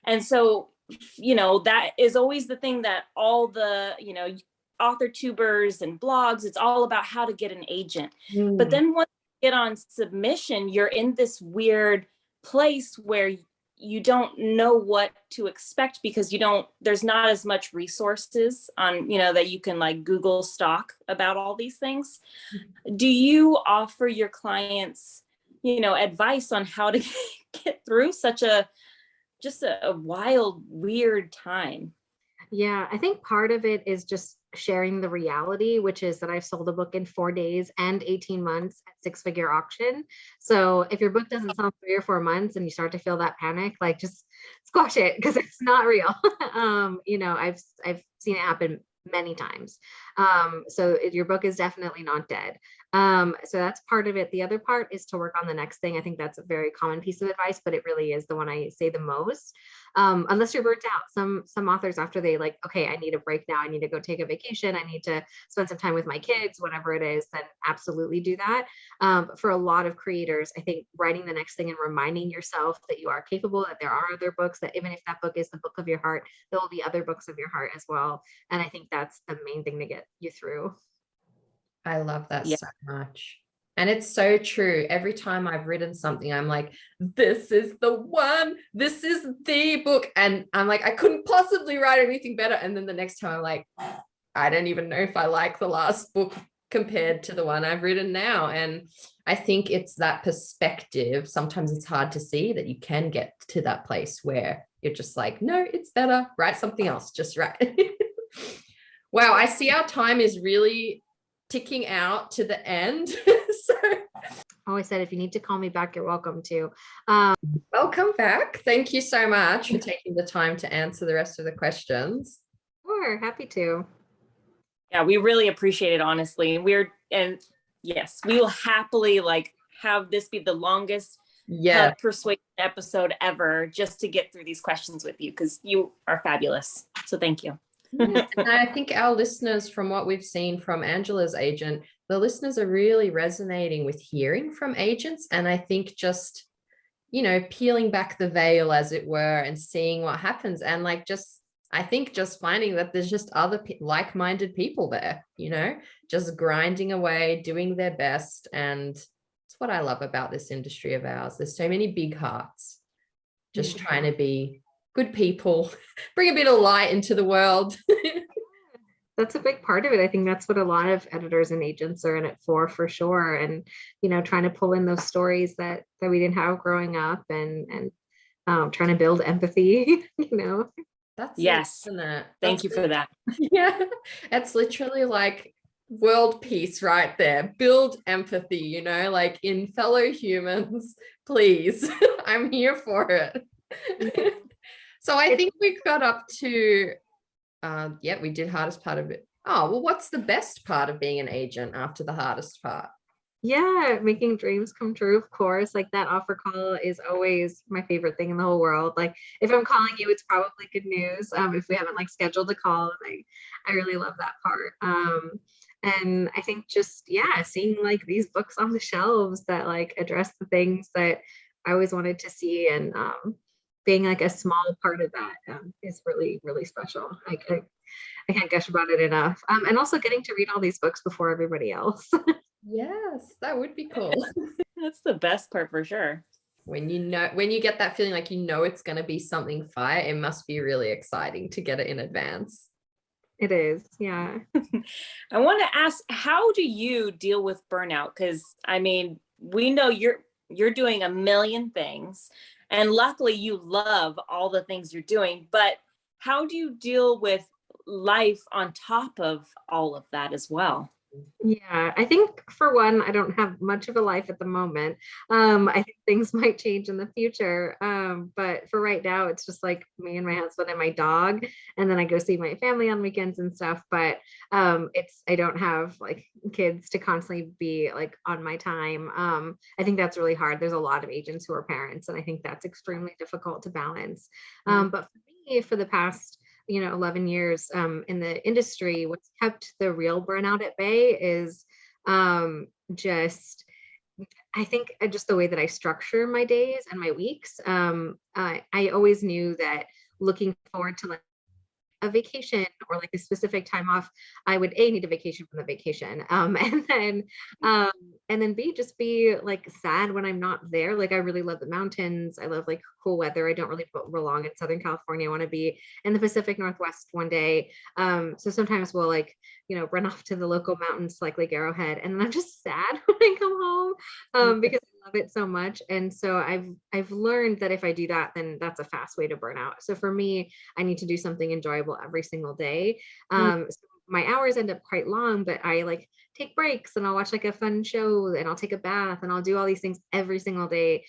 And so, you know, that is always the thing that all the, you know, author tubers and blogs, it's all about how to get an agent. But then once you get on submission, you're in this weird place where you don't know what to expect because there's not as much resources on, you know, that you can like Google stock about all these things. Do you offer your clients, you know, advice on how to get through such a wild, weird time? Yeah, I think part of it is just sharing the reality, which is that I've sold a book in 4 days and 18 months at 6-figure auction. So if your book doesn't sell in 3 or 4 months and you start to feel that panic, like just squash it because it's not real. You know, I've seen it happen many times. So your book is definitely not dead. So that's part of it. The other part is to work on the next thing. I think that's a very common piece of advice, but it really is the one I say the most. Unless you're burnt out. Some authors, after they like, okay, I need a break now. I need to go take a vacation. I need to spend some time with my kids, whatever it is, then absolutely do that. But for a lot of creators, I think writing the next thing and reminding yourself that you are capable, that there are other books, that even if that book is the book of your heart, there will be other books of your heart as well. And I think that's the main thing to get you through. I love that so much. And it's so true. Every time I've written something, I'm like, this is the one, this is the book. And I'm like, I couldn't possibly write anything better. And then the next time I'm like, I don't even know if I like the last book compared to the one I've written now. And I think it's that perspective. Sometimes it's hard to see that you can get to that place where you're just like, no, it's better. Write something else, just write. Wow, I see our time is really ticking out to the end. So I always said, if you need to call me back, you're welcome to. Welcome back. Thank you so much for taking the time to answer the rest of the questions. Sure, happy to. Yeah, we really appreciate it, honestly. And yes, we will happily like have this be the longest persuasion episode ever, just to get through these questions with you, because you are fabulous. So thank you. And I think our listeners, from what we've seen from Angela's agent, the listeners are really resonating with hearing from agents. And I think just, you know, peeling back the veil, as it were, and seeing what happens. And like, I think just finding that there's just other like-minded people there, you know, just grinding away, doing their best. And it's what I love about this industry of ours. There's so many big hearts just trying to be good people, bring a bit of light into the world. That's a big part of it. I think that's what a lot of editors and agents are in it for sure. And, you know, trying to pull in those stories that we didn't have growing up, and trying to build empathy, you know. That's yes. It, isn't it? Thank you for that. Yeah. It's literally like world peace right there. Build empathy, you know, like in fellow humans, please. I'm here for it. So I think we got up to, we did hardest part of it Oh, well, what's the best part of being an agent after the hardest part? Yeah, making dreams come true, of course. Like that offer call is always my favorite thing in the whole world. Like if I'm calling you, it's probably good news. If we haven't like scheduled a call, and I really love that part. And I think just yeah, seeing like these books on the shelves that like address the things that I always wanted to see, and being like a small part of that is really really special. I can't gush about it enough. And also getting to read all these books before everybody else. Yes, that would be cool. That's the best part for sure. When you get that feeling like it's going to be something fire, it must be really exciting to get it in advance. It is, yeah. I want to ask, how do you deal with burnout? Because I mean, we know you're doing a million things, and luckily you love all the things you're doing, but how do you deal with life on top of all of that as well? Yeah, I think for one, I don't have much of a life at the moment. I think things might change in the future. But for right now, it's just like me and my husband and my dog. And then I go see my family on weekends and stuff. But I don't have like kids to constantly be like on my time. I think that's really hard. There's a lot of agents who are parents, and I think that's extremely difficult to balance. But for me, for the past 11 years in the industry, what's kept the real burnout at bay is just I think just the way that I structure my days and my weeks. I always knew that looking forward to like a vacation or like a specific time off, I would need a vacation from the vacation, and then B, just be like sad when I'm not there. Like I really love the mountains. I love like cool weather. I don't really belong in Southern California. I want to be in the Pacific Northwest one day. So sometimes we'll like run off to the local mountains like Arrowhead, and I'm just sad when I come home because I love it so much. And so I've learned that if I do that, then that's a fast way to burn out. So for me, I need to do something enjoyable every single day. So my hours end up quite long, but I like take breaks and I'll watch like a fun show and I'll take a bath and I'll do all these things every single day,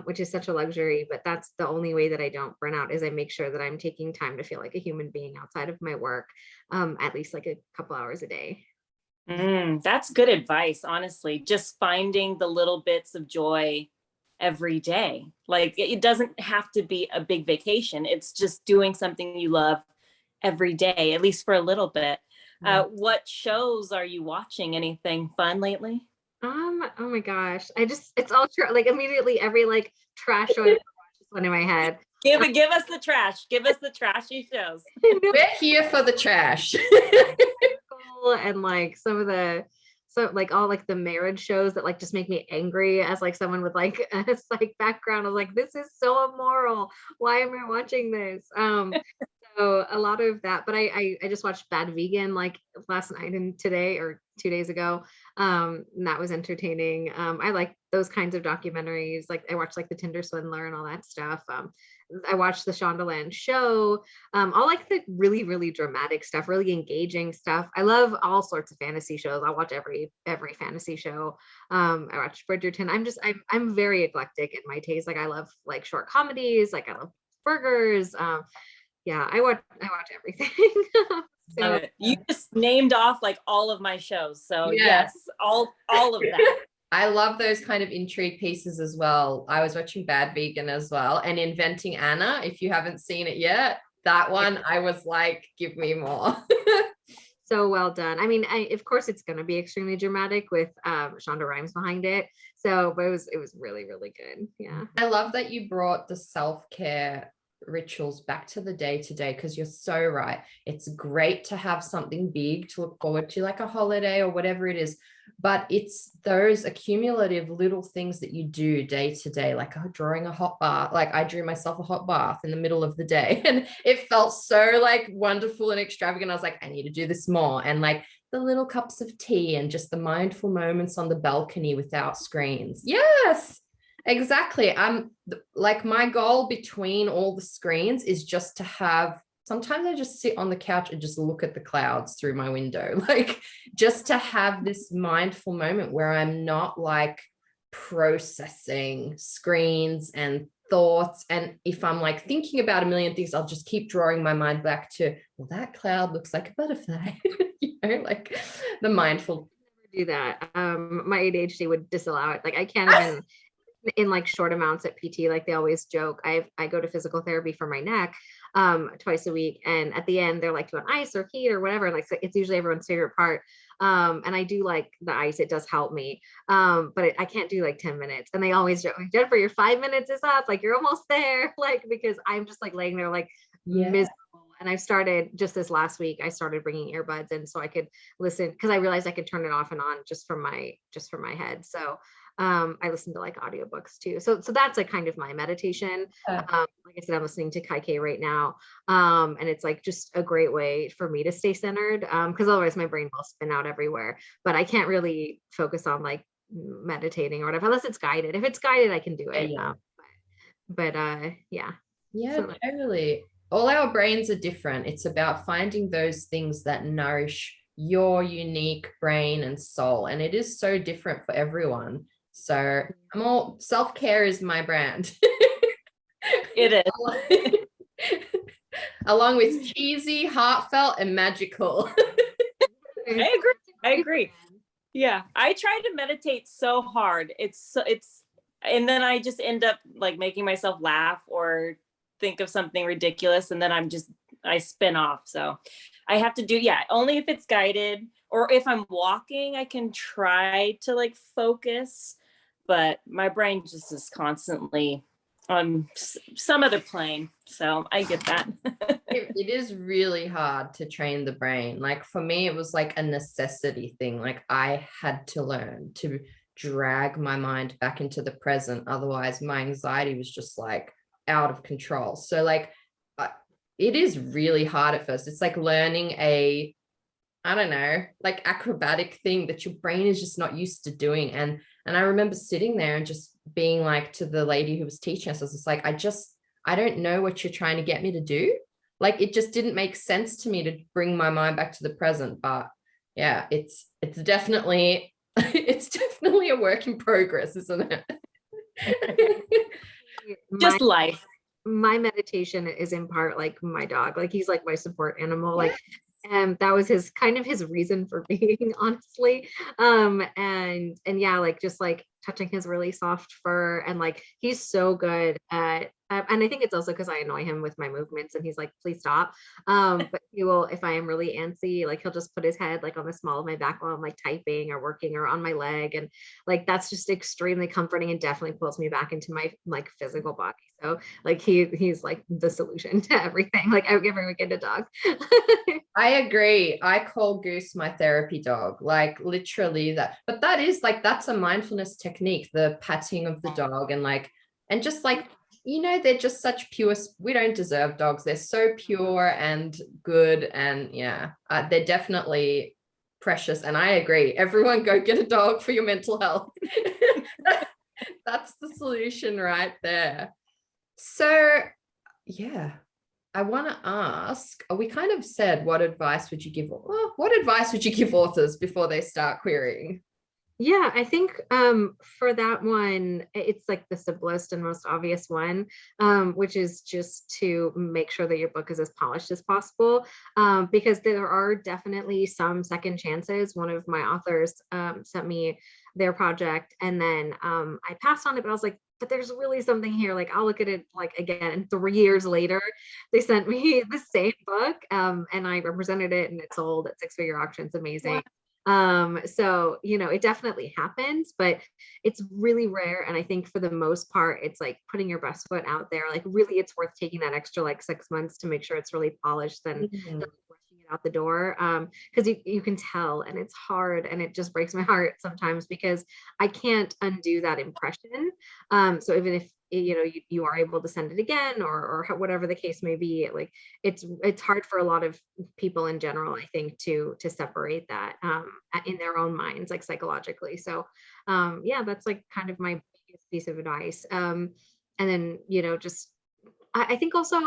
which is such a luxury. But that's the only way that I don't burn out, is I make sure that I'm taking time to feel like a human being outside of my work, at least like a couple hours a day. That's good advice, honestly. Just finding the little bits of joy every day. Like it doesn't have to be a big vacation. It's just doing something you love every day, at least for a little bit. What shows are you watching? Anything fun lately? Oh my gosh. It's all true. Like immediately every like trash show is one in my head. Give us the trash. Give us the trashy shows. We're here for the trash. And like like all like the marriage shows that like just make me angry as like someone with like a psych background. I was like, this is so immoral. Why am I watching this? So a lot of that, but I just watched Bad Vegan like last night and today or 2 days ago. And that was entertaining. I like those kinds of documentaries. Like I watched like The Tinder Swindler and all that stuff. I watched the Shondaland show. All like the really, really dramatic stuff, really engaging stuff. I love all sorts of fantasy shows. I'll watch every fantasy show. I watch Bridgerton. I'm very eclectic in my taste. Like I love like short comedies. Like I love burgers. Yeah, I watch everything. So, you just named off like all of my shows. So yes, all of that. I love those kind of intrigue pieces as well. I was watching Bad Vegan as well, and Inventing Anna. If you haven't seen it yet, that one I was like, give me more. So well done. I mean, of course it's going to be extremely dramatic with Shonda Rhimes behind it. So, but it was really, really good. Yeah. I love that you brought the self-care rituals back to the day-to-day, because you're so right. It's great to have something big to look forward to, like a holiday or whatever it is, but it's those accumulative little things that you do day to day, like drawing a hot bath. Like I drew myself a hot bath in the middle of the day and it felt so like wonderful and extravagant. I was like, I need to do this more. And like the little cups of tea and just the mindful moments on the balcony without screens. Yes, exactly. Like my goal between all the screens is just to have, sometimes I just sit on the couch and just look at the clouds through my window, like just to have this mindful moment where I'm not like processing screens and thoughts. And if I'm like thinking about a million things, I'll just keep drawing my mind back to, well, that cloud looks like a butterfly. like the mindful. Do that. My ADHD would disallow it. Like I can't even in like short amounts at PT, like they always joke. I go to physical therapy for my neck twice a week, and at the end they're like, do you want ice or heat or whatever? Like so it's usually everyone's favorite part. And I do like the ice, it does help me. But I can't do like 10 minutes. And they always joke, like, Jennifer, your 5 minutes is up, like you're almost there. Like because I'm just like laying there like miserable. And I've started just this last week, I started bringing earbuds in so I could listen, because I realized I could turn it off and on just from my head. So I listen to like audiobooks too. So that's like kind of my meditation. Like I said, I'm listening to Kai right now. And it's like just a great way for me to stay centered. Because otherwise my brain will spin out everywhere. But I can't really focus on like meditating or whatever, unless it's guided. If it's guided, I can do it. Yeah. Yeah. Yeah, So, totally. All our brains are different. It's about finding those things that nourish your unique brain and soul. And it is so different for everyone. So I'm all self-care is my brand. It is. Along with cheesy, heartfelt, and magical. I agree. Yeah. I try to meditate so hard. And then I just end up like making myself laugh or think of something ridiculous. And then I spin off. So I have to do, only if it's guided, or if I'm walking, I can try to like focus, but my brain just is constantly on some other plane. So I get that. It is really hard to train the brain. Like for me, it was like a necessity thing. Like I had to learn to drag my mind back into the present. Otherwise, my anxiety was just like out of control. So like, it is really hard at first. It's like learning I don't know, like acrobatic thing that your brain is just not used to doing. And I remember sitting there and just being like to the lady who was teaching us, I was just like, I don't know what you're trying to get me to do. Like, it just didn't make sense to me to bring my mind back to the present. But yeah, it's definitely, it's definitely a work in progress, isn't it? Just life. My meditation is in part like my dog. Like he's like my support animal. Like and that was his reason for being, honestly. And yeah, like just like touching his really soft fur, and like he's so good at and I think it's also because I annoy him with my movements and he's like, please stop. But he will, if I am really antsy, like he'll just put his head like on the small of my back while I'm like typing or working, or on my leg. And like that's just extremely comforting and definitely pulls me back into my like physical body. So like he's like the solution to everything. Like every weekend a dog. I agree. I call Goose my therapy dog, like literally that. But that is like, that's a mindfulness technique, the patting of the dog, and just like, you know, they're just such pure. We don't deserve dogs. They're so pure and good. And yeah, they're definitely precious. And I agree. Everyone go get a dog for your mental health. That's the solution right there. So yeah. I want to ask, we kind of said, what advice would you give authors before they start querying? Yeah, I think for that one, it's like the simplest and most obvious one, which is just to make sure that your book is as polished as possible, because there are definitely some second chances. One of my authors sent me their project, and then I passed on it, but I was like, but there's really something here. Like I'll look at it like again, and 3 years later, they sent me the same book, and I represented it, and it sold at 6-figure auctions. Amazing. So you know, it definitely happens, but it's really rare. And I think for the most part, it's like putting your best foot out there. Like really, it's worth taking that extra like 6 months to make sure it's really polished than rushing it out the door. Because you can tell, and it's hard, and it just breaks my heart sometimes because I can't undo that impression. So even if you know you are able to send it again, or whatever the case may be, like it's hard for a lot of people in general, I think, to separate that in their own minds, like psychologically. So yeah, that's like kind of my biggest piece of advice. And then, you know, just I think also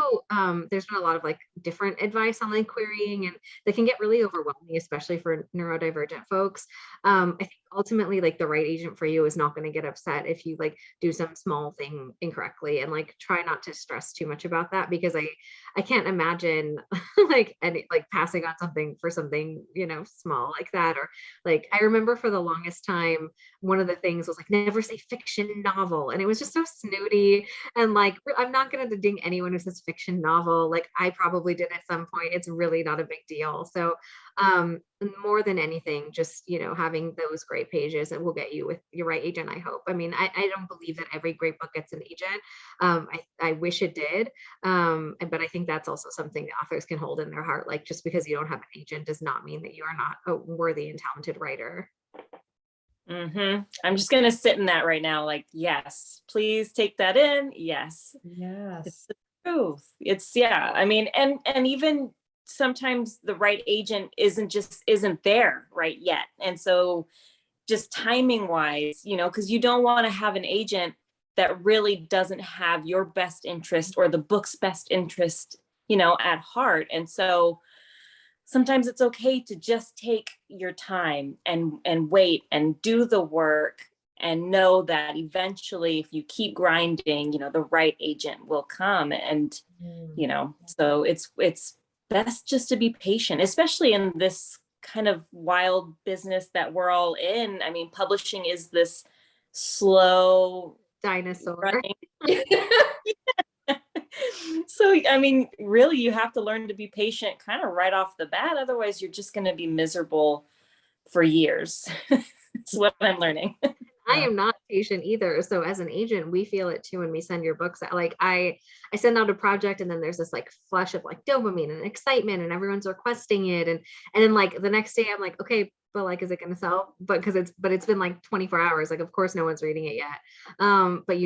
there's been a lot of like different advice on like querying, and they can get really overwhelming, especially for neurodivergent folks. I think ultimately like the right agent for you is not going to get upset if you like do some small thing incorrectly, and like try not to stress too much about that, because I can't imagine like any like passing on something for something, you know, small like that. Or like I remember for the longest time one of the things was like never say fiction novel, and it was just so snooty. And like I'm not going to ding anyone who says fiction novel, like I probably did at some point. It's really not a big deal. So more than anything, just, you know, having those great pages, and will get you with your right agent, I hope. I mean, I don't believe that every great book gets an agent. I wish it did. But I think that's also something that authors can hold in their heart. Like just because you don't have an agent does not mean that you are not a worthy and talented writer. I'm just going to sit in that right now. Like, yes, please take that in. Yes. Yes. It's the truth. It's, yeah. I mean, and even sometimes the right agent isn't there right yet. And so just timing wise, you know, because you don't want to have an agent that really doesn't have your best interest or the book's best interest, you know, at heart. And so sometimes it's okay to just take your time and wait and do the work, and know that eventually if you keep grinding, you know, the right agent will come. And you know, so it's best just to be patient, especially in this kind of wild business that we're all in. I mean, publishing is this slow Dinosaur. running. So, I mean, really, you have to learn to be patient kind of right off the bat. Otherwise, you're just going to be miserable for years. That's what I'm learning. I am not patient either. So as an agent, we feel it too when we send your books out. Like I send out a project, and then there's this like flush of like dopamine and excitement, and everyone's requesting it. And then like the next day I'm like, okay, but like, is it going to sell? But it's been like 24 hours. Like, of course no one's reading it yet. But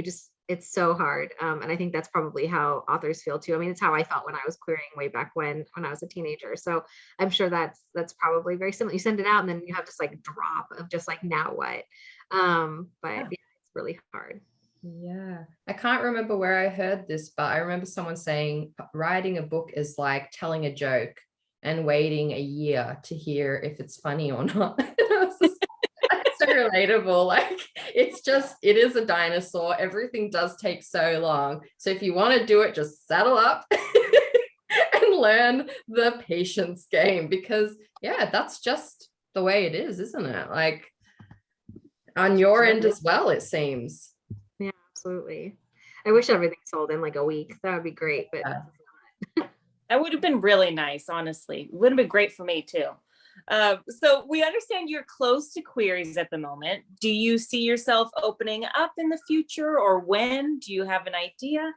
it's so hard. And I think that's probably how authors feel too. I mean, it's how I felt when I was querying way back when I was a teenager. So I'm sure that's probably very similar. You send it out, and then you have this like drop of just like, now what? But yeah, it's really hard. Yeah, I can't remember where I heard this, but I remember someone saying writing a book is like telling a joke and waiting a year to hear if it's funny or not. That's so relatable. Like it is a dinosaur. Everything does take so long. So if you want to do it, just settle up and learn the patience game, because yeah, that's just the way it is, isn't it? Like on your end as well, it seems. Yeah, absolutely. I wish everything sold in like a week. That would be great, but that would have been really nice, honestly. It would have been great for me too. So we understand you're close to queries at the moment. Do you see yourself opening up in the future, or when? Do you have an idea?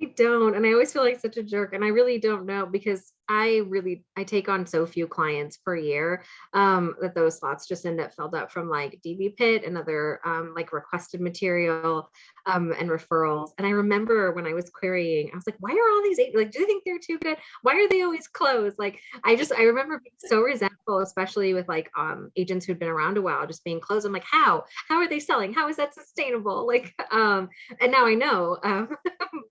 I don't. And I always feel like such a jerk. And I really don't know, because I take on so few clients per year that those slots just end up filled up from like DB Pit and other like requested material and referrals. And I remember when I was querying, I was like, why are all these like, do you think they're too good? Why are they always closed? Like I remember being so resentful, especially with like agents who'd been around a while just being closed. I'm like, how are they selling? How is that sustainable? Like and now I know.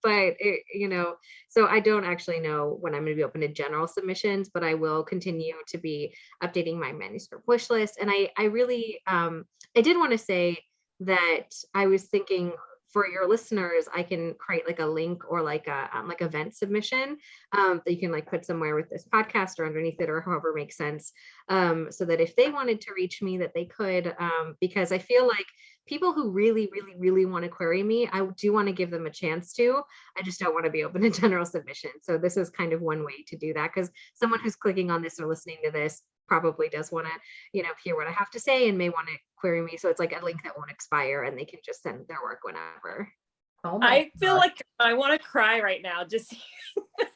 But it, you know, so I don't actually know when I'm going to be open to general submissions, but I will continue to be updating my manuscript wish list. And I really, I did want to say that I was thinking for your listeners, I can create like a link or like a like event submission that you can like put somewhere with this podcast or underneath it or however makes sense, so that if they wanted to reach me, that they could, because I feel like people who really, really, really want to query me, I do want to give them a chance to. I just don't want to be open to general submission. So this is kind of one way to do that, because someone who's clicking on this or listening to this probably does want to, you know, hear what I have to say and may want to query me. So it's like a link that won't expire and they can just send their work whenever. Oh I feel like I want to cry right now. Just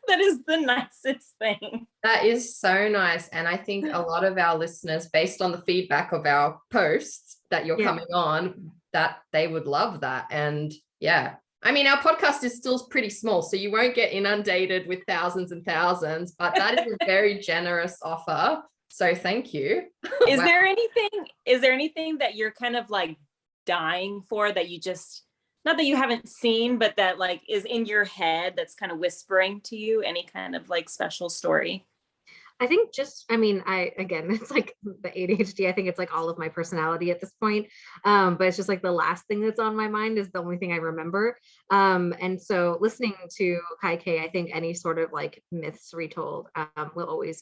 that is the nicest thing. That is so nice. And I think a lot of our listeners, based on the feedback of our posts that you're coming on, that they would love that. And yeah, I mean, our podcast is still pretty small, so you won't get inundated with thousands and thousands, but that is a very generous offer. So thank you. Is there anything that you're kind of like dying for, that you just, not that you haven't seen, but that like is in your head that's kind of whispering to you? Any kind of like special story? I think just, I mean, again, it's like the ADHD. I think it's like all of my personality at this point. But it's just like the last thing that's on my mind is the only thing I remember. And so listening to Kai K, I think any sort of like myths retold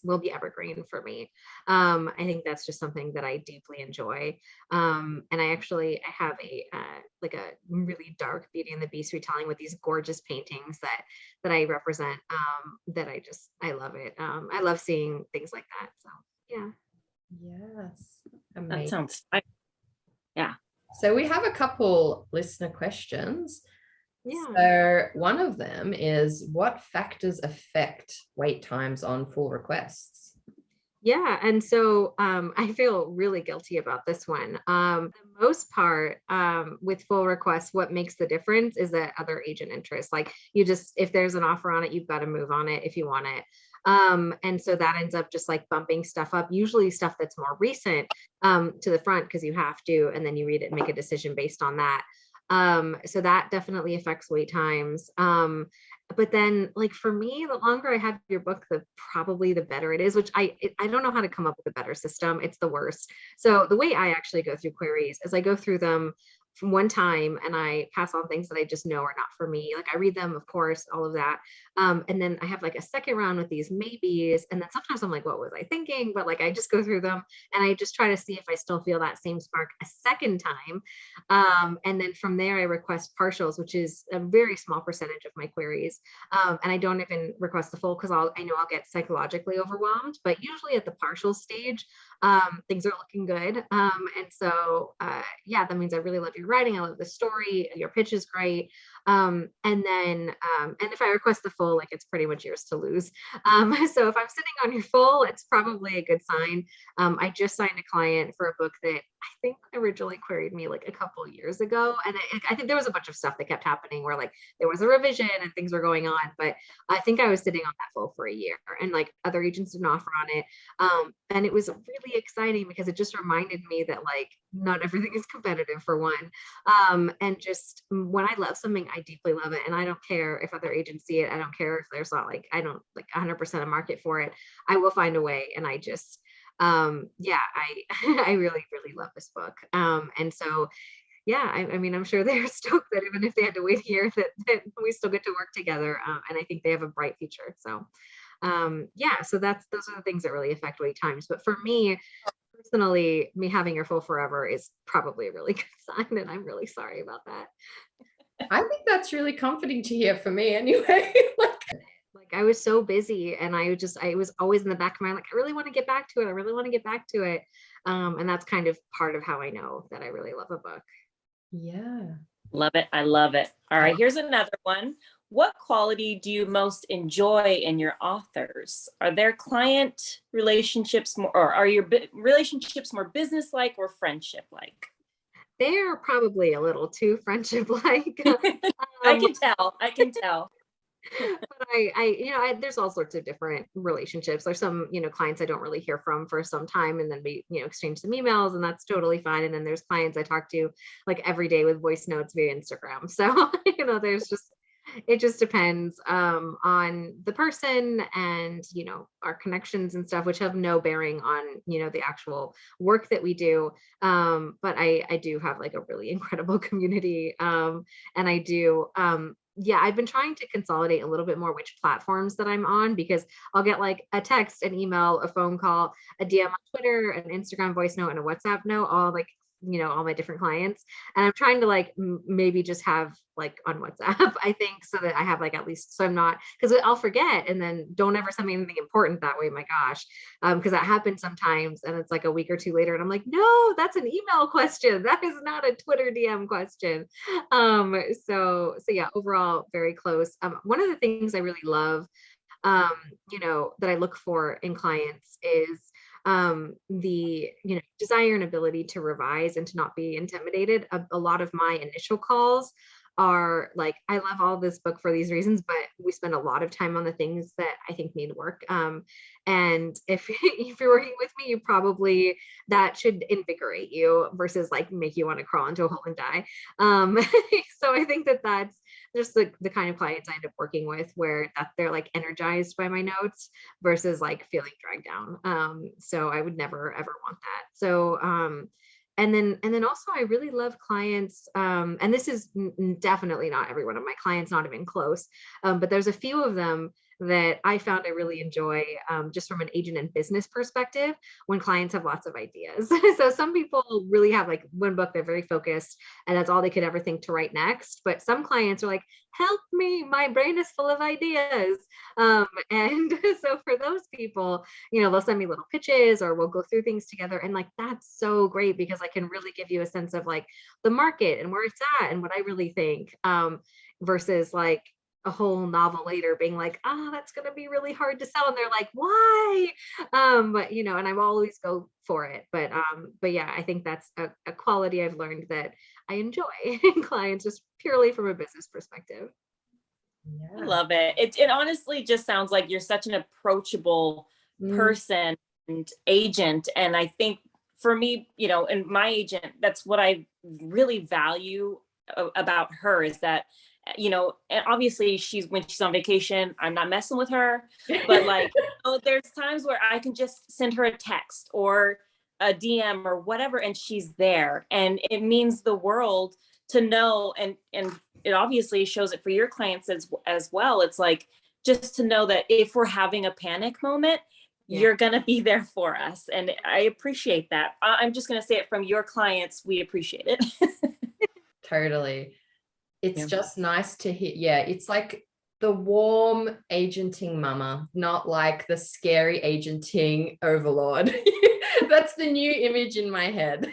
will be evergreen for me. I think that's just something that I deeply enjoy. And I have like a really dark Beauty and the Beast retelling with these gorgeous paintings that I represent, that I love it. I love seeing things like that. So yeah. Yes. That Amazing. sounds fun. Yeah. So we have a couple listener questions. Yeah. So one of them is, what factors affect wait times on full requests? Yeah, and so I feel really guilty about this one. The most part, with full requests, what makes the difference is that other agent interest. Like if there's an offer on it, you've got to move on it if you want it. And so that ends up just like bumping stuff up, usually stuff that's more recent, to the front because you have to, and then you read it and make a decision based on that. So that definitely affects wait times. But then like for me, the longer I have your book, probably the better it is, which I don't know how to come up with a better system. It's the worst. So the way I actually go through queries is I go through them from one time and I pass on things that I just know are not for me. Like I read them, of course, all of that. And then I have like a second round with these maybes. And then sometimes I'm like, what was I thinking? But like, I just go through them and I just try to see if I still feel that same spark a second time. And then from there, I request partials, which is a very small percentage of my queries. And I don't even request the full because I know I'll get psychologically overwhelmed. But usually at the partial stage, things are looking good. And so, yeah, that means I really love your writing. I love the story. Your pitch is great. And then, and if I request the full, like it's pretty much yours to lose. So if I'm sitting on your full, it's probably a good sign. I just signed a client for a book that I think originally queried me like a couple years ago. And I think there was a bunch of stuff that kept happening where like there was a revision and things were going on, but I think I was sitting on that full for a year and like other agents didn't offer on it. And it was really exciting because it just reminded me that like not everything is competitive for one. And just when I love something, I deeply love it. And I don't care if other agents see it. I don't care if there's not like, I don't like 100% a market for it. I will find a way. And I just, yeah, I really, really love this book. And so, yeah, I mean, I'm sure they're stoked that even if they had to wait here, that we still get to work together. And I think they have a bright future. So, yeah, so those are the things that really affect wait times. But for me, personally, me having your full forever is probably a really good sign, and I'm really sorry about that. I think that's really comforting to hear for me anyway. Like I was so busy and I was always in the back of my mind, like, I really want to get back to it. I really want to get back to it. And that's kind of part of how I know that I really love a book. Yeah. Love it. I love it. All right, here's another one. What quality do you most enjoy in your authors? Are their client relationships more, or are your relationships more business-like or friendship-like? They're probably a little too friendship-like. I can tell. I can tell. But there's all sorts of different relationships. There's some, clients I don't really hear from for some time, and then we, exchange some emails, and that's totally fine. And then there's clients I talk to like every day with voice notes via Instagram. So, it just depends on the person and, our connections and stuff, which have no bearing on, the actual work that we do. But I do have like a really incredible community. And I do, yeah, I've been trying to consolidate a little bit more which platforms that I'm on, because I'll get like a text, an email, a phone call, a DM on Twitter, an Instagram voice note, and a WhatsApp note, all like, all my different clients. And I'm trying to like maybe just have like on WhatsApp, I think, so that I have like at least, so I'm not, because I'll forget and then don't ever send me anything important that way. My gosh. Because that happens sometimes and it's like a week or two later and I'm like, no, that's an email question. That is not a Twitter DM question. So yeah, overall very close. One of the things I really love, that I look for in clients is the desire and ability to revise and to not be intimidated. A lot of my initial calls are like, I love all this book for these reasons, but we spend a lot of time on the things that I think need work. And if if you're working with me, you probably, that should invigorate you versus like make you want to crawl into a hole and die. So I think that that's just the kind of clients I end up working with, where that they're like energized by my notes versus like feeling dragged down. So I would never ever want that. So and then also I really love clients, and this is definitely not every one of my clients, not even close, but there's a few of them that I found I really enjoy, just from an agent and business perspective, when clients have lots of ideas. So some people really have like one book, they're very focused and that's all they could ever think to write next. But some clients are like, help me, my brain is full of ideas. And so for those people, you know, they'll send me little pitches or we'll go through things together. And like, that's so great because I can really give you a sense of like the market and where it's at and what I really think, versus like a whole novel later being like, oh, that's going to be really hard to sell. And they're like, why? But you know, and I always go for it. But yeah, I think that's a quality I've learned that I enjoy in clients, just purely from a business perspective. I love it. It honestly just sounds like you're such an approachable person and agent. And I think for me, you know, and my agent, that's what I really value about her is that, you know, and obviously when she's on vacation, I'm not messing with her, but like, oh, there's times where I can just send her a text or a DM or whatever, and she's there. And it means the world to know, and it obviously shows it for your clients as well. It's like, just to know that if we're having a panic moment, you're going to be there for us. And I appreciate that. I'm just going to say it from your clients. We appreciate it. Totally. It's just nice to hear. Yeah, it's like the warm agenting mama, not like the scary agenting overlord. That's the new image in my head.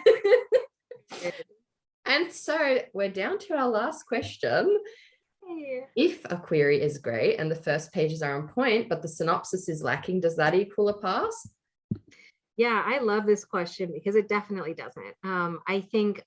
And so we're down to our last question. If a query is great and the first pages are on point, but the synopsis is lacking, does that equal a pass? Yeah, I love this question because it definitely doesn't. I think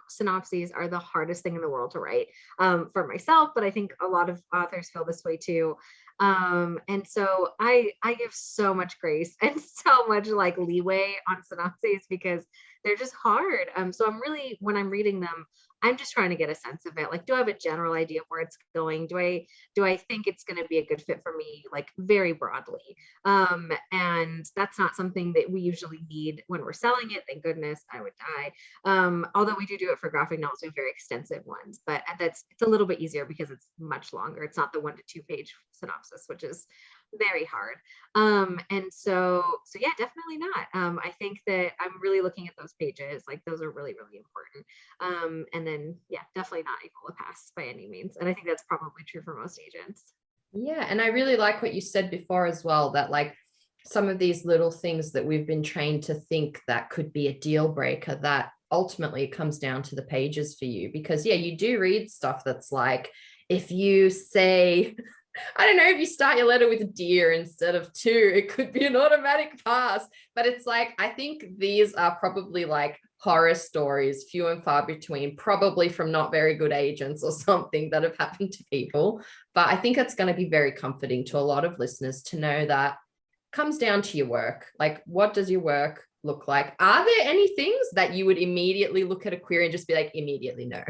synopses are the hardest thing in the world to write, for myself, but I think a lot of authors feel this way too. And so I give so much grace and so much like leeway on synopses because they're just hard. So I'm really, when I'm reading them, I'm just trying to get a sense of it. Like, do I have a general idea of where it's going? Do I think it's going to be a good fit for me, like very broadly? And that's not something that we usually need when we're selling it. Thank goodness, I would die. Although we do it for graphic novels, we have very extensive ones, but it's a little bit easier because it's much longer. It's not the 1 to 2 page synopsis, which is very hard. And so yeah, definitely not. I think that I'm really looking at those pages, like those are really, really important. And then yeah, definitely not equal a pass by any means. And I think that's probably true for most agents. Yeah. And I really like what you said before as well, that like some of these little things that we've been trained to think that could be a deal breaker, that ultimately comes down to the pages for you. Because yeah, you do read stuff that's like, if you say, I don't know, if you start your letter with a dear instead of two, it could be an automatic pass. But it's like, I think these are probably like horror stories, few and far between, probably from not very good agents or something that have happened to people. But I think it's going to be very comforting to a lot of listeners to know that it comes down to your work. Like, what does your work look like? Are there any things that you would immediately look at a query and just be like, immediately no?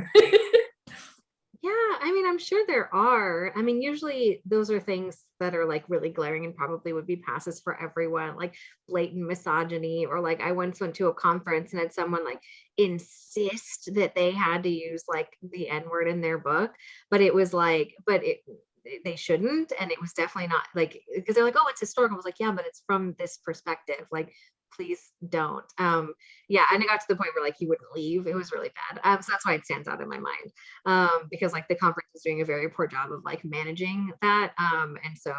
Yeah, I mean, I'm sure there are. I mean, usually those are things that are like really glaring and probably would be passes for everyone, like blatant misogyny, or like I once went to a conference and had someone like insist that they had to use like the N-word in their book, but it was like, they shouldn't. And it was definitely not like, because they're like, oh, it's historical. I was like, yeah, but it's from this perspective. Like, please don't. Yeah, and it got to the point where like he wouldn't leave. It was really bad. So that's why it stands out in my mind, because like the conference is doing a very poor job of like managing that. And so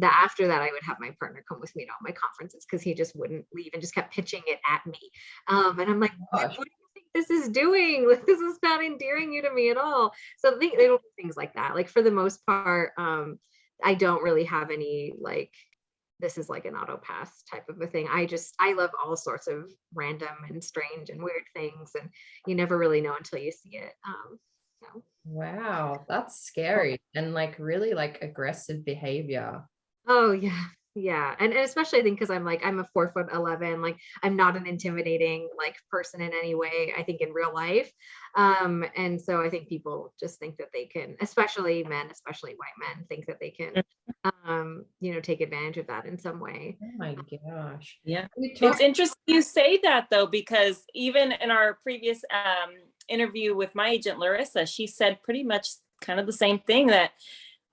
after that, I would have my partner come with me to all my conferences because he just wouldn't leave and just kept pitching it at me. And I'm like, what do you think this is doing? Like, this is not endearing you to me at all. So they don't do things like that. Like for the most part, I don't really have any like, this is like an auto pass type of a thing. I love all sorts of random and strange and weird things, and you never really know until you see it. So. Wow, that's scary and like really like aggressive behavior. Oh yeah. Yeah. And especially I think because I'm a 4'11", like I'm not an intimidating like person in any way, I think in real life. And so I think people just think that they can, especially men, especially white men, think that they can take advantage of that in some way. Oh my gosh. Yeah. We It's talked interesting you say that though, because even in our previous interview with my agent, Larissa, she said pretty much kind of the same thing, that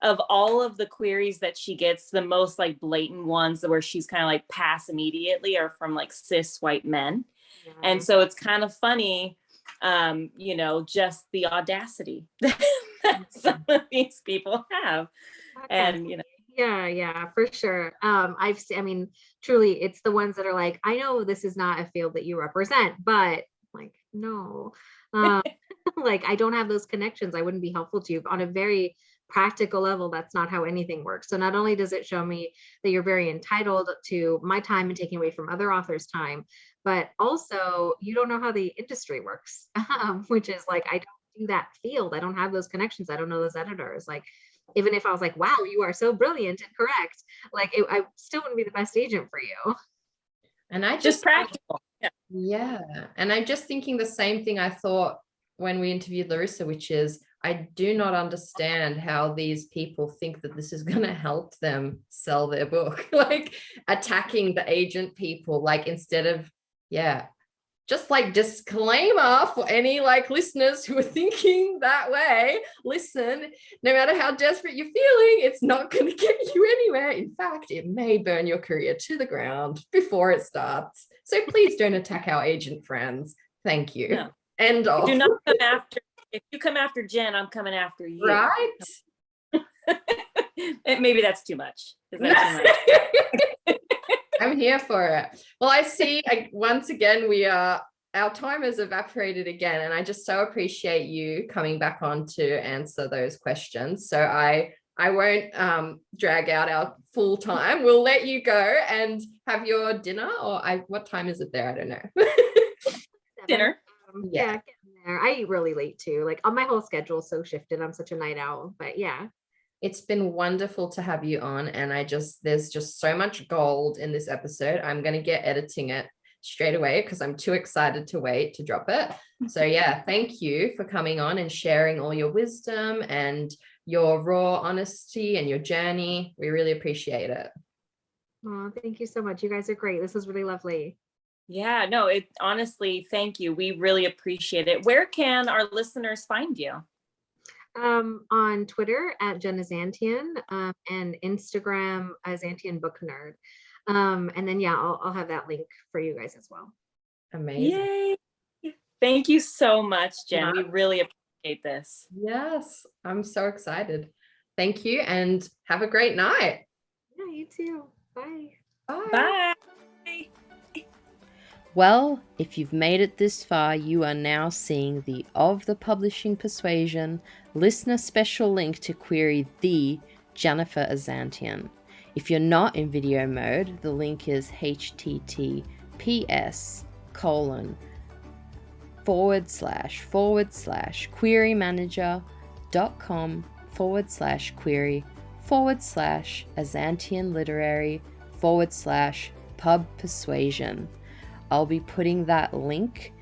of all of the queries that she gets, the most like blatant ones where she's kind of like pass immediately are from like cis white men. Yeah. And so it's kind of funny, just the audacity that some of these people have. And, Yeah, for sure. I mean, truly, it's the ones that are like, I know this is not a field that you represent, but like, no, like I don't have those connections. I wouldn't be helpful to you on a very practical level. That's not how anything works. So not only does it show me that you're very entitled to my time and taking away from other authors' time, but also you don't know how the industry works, which is like, I don't do that field. I don't have those connections. I don't know those editors. Like, even if I was like, wow, you are so brilliant and correct, like I still wouldn't be the best agent for you. and I just practical. Yeah. And I'm just thinking the same thing I thought when we interviewed Larissa, which is I do not understand how these people think that this is going to help them sell their book, like attacking the agent people, like instead of, just like disclaimer for any like listeners who are thinking that way, listen, no matter how desperate you're feeling, it's not going to get you anywhere. In fact, it may burn your career to the ground before it starts. So please don't attack our agent friends. Thank you. No. End of. Do not come after. If you come after Jen, I'm coming after you. Right? Maybe that's too much. Is that too much? I'm here for it. Well, I see once again, our time has evaporated again, and I just so appreciate you coming back on to answer those questions. So I won't drag out our full time. We'll let you go and have your dinner, or what time is it there? I don't know. Dinner. Yeah, getting there. I eat really late too. Like on my whole schedule is so shifted. I'm such a night owl, but yeah. It's been wonderful to have you on, and there's just so much gold in this episode. I'm going to get editing it straight away because I'm too excited to wait to drop it. So yeah, thank you for coming on and sharing all your wisdom and your raw honesty and your journey. We really appreciate it. Oh, thank you so much. You guys are great. This is really lovely. Yeah, no, it honestly, thank you. We really appreciate it. Where can our listeners find you? On Twitter at Jen Azantian, and Instagram Azantian Book Nerd. And then I'll have that link for you guys as well. Amazing. Yay. Thank you so much, Jen. We really appreciate this. Yes, I'm so excited. Thank you and have a great night. Yeah, you too. Bye. Bye. Bye. Well, if you've made it this far, you are now seeing the Of the Publishing Persuasion listener special link to query the Jennifer Azantian. If you're not in video mode, the link is https://query-manager.com/query/Azantian-literary/pub persuasion. I'll be putting that link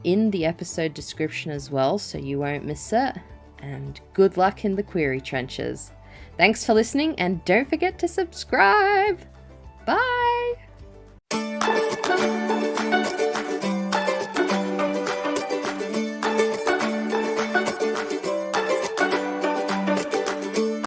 in the episode description as well, so you won't miss it. And good luck in the query trenches. Thanks for listening, and don't forget to subscribe. Bye!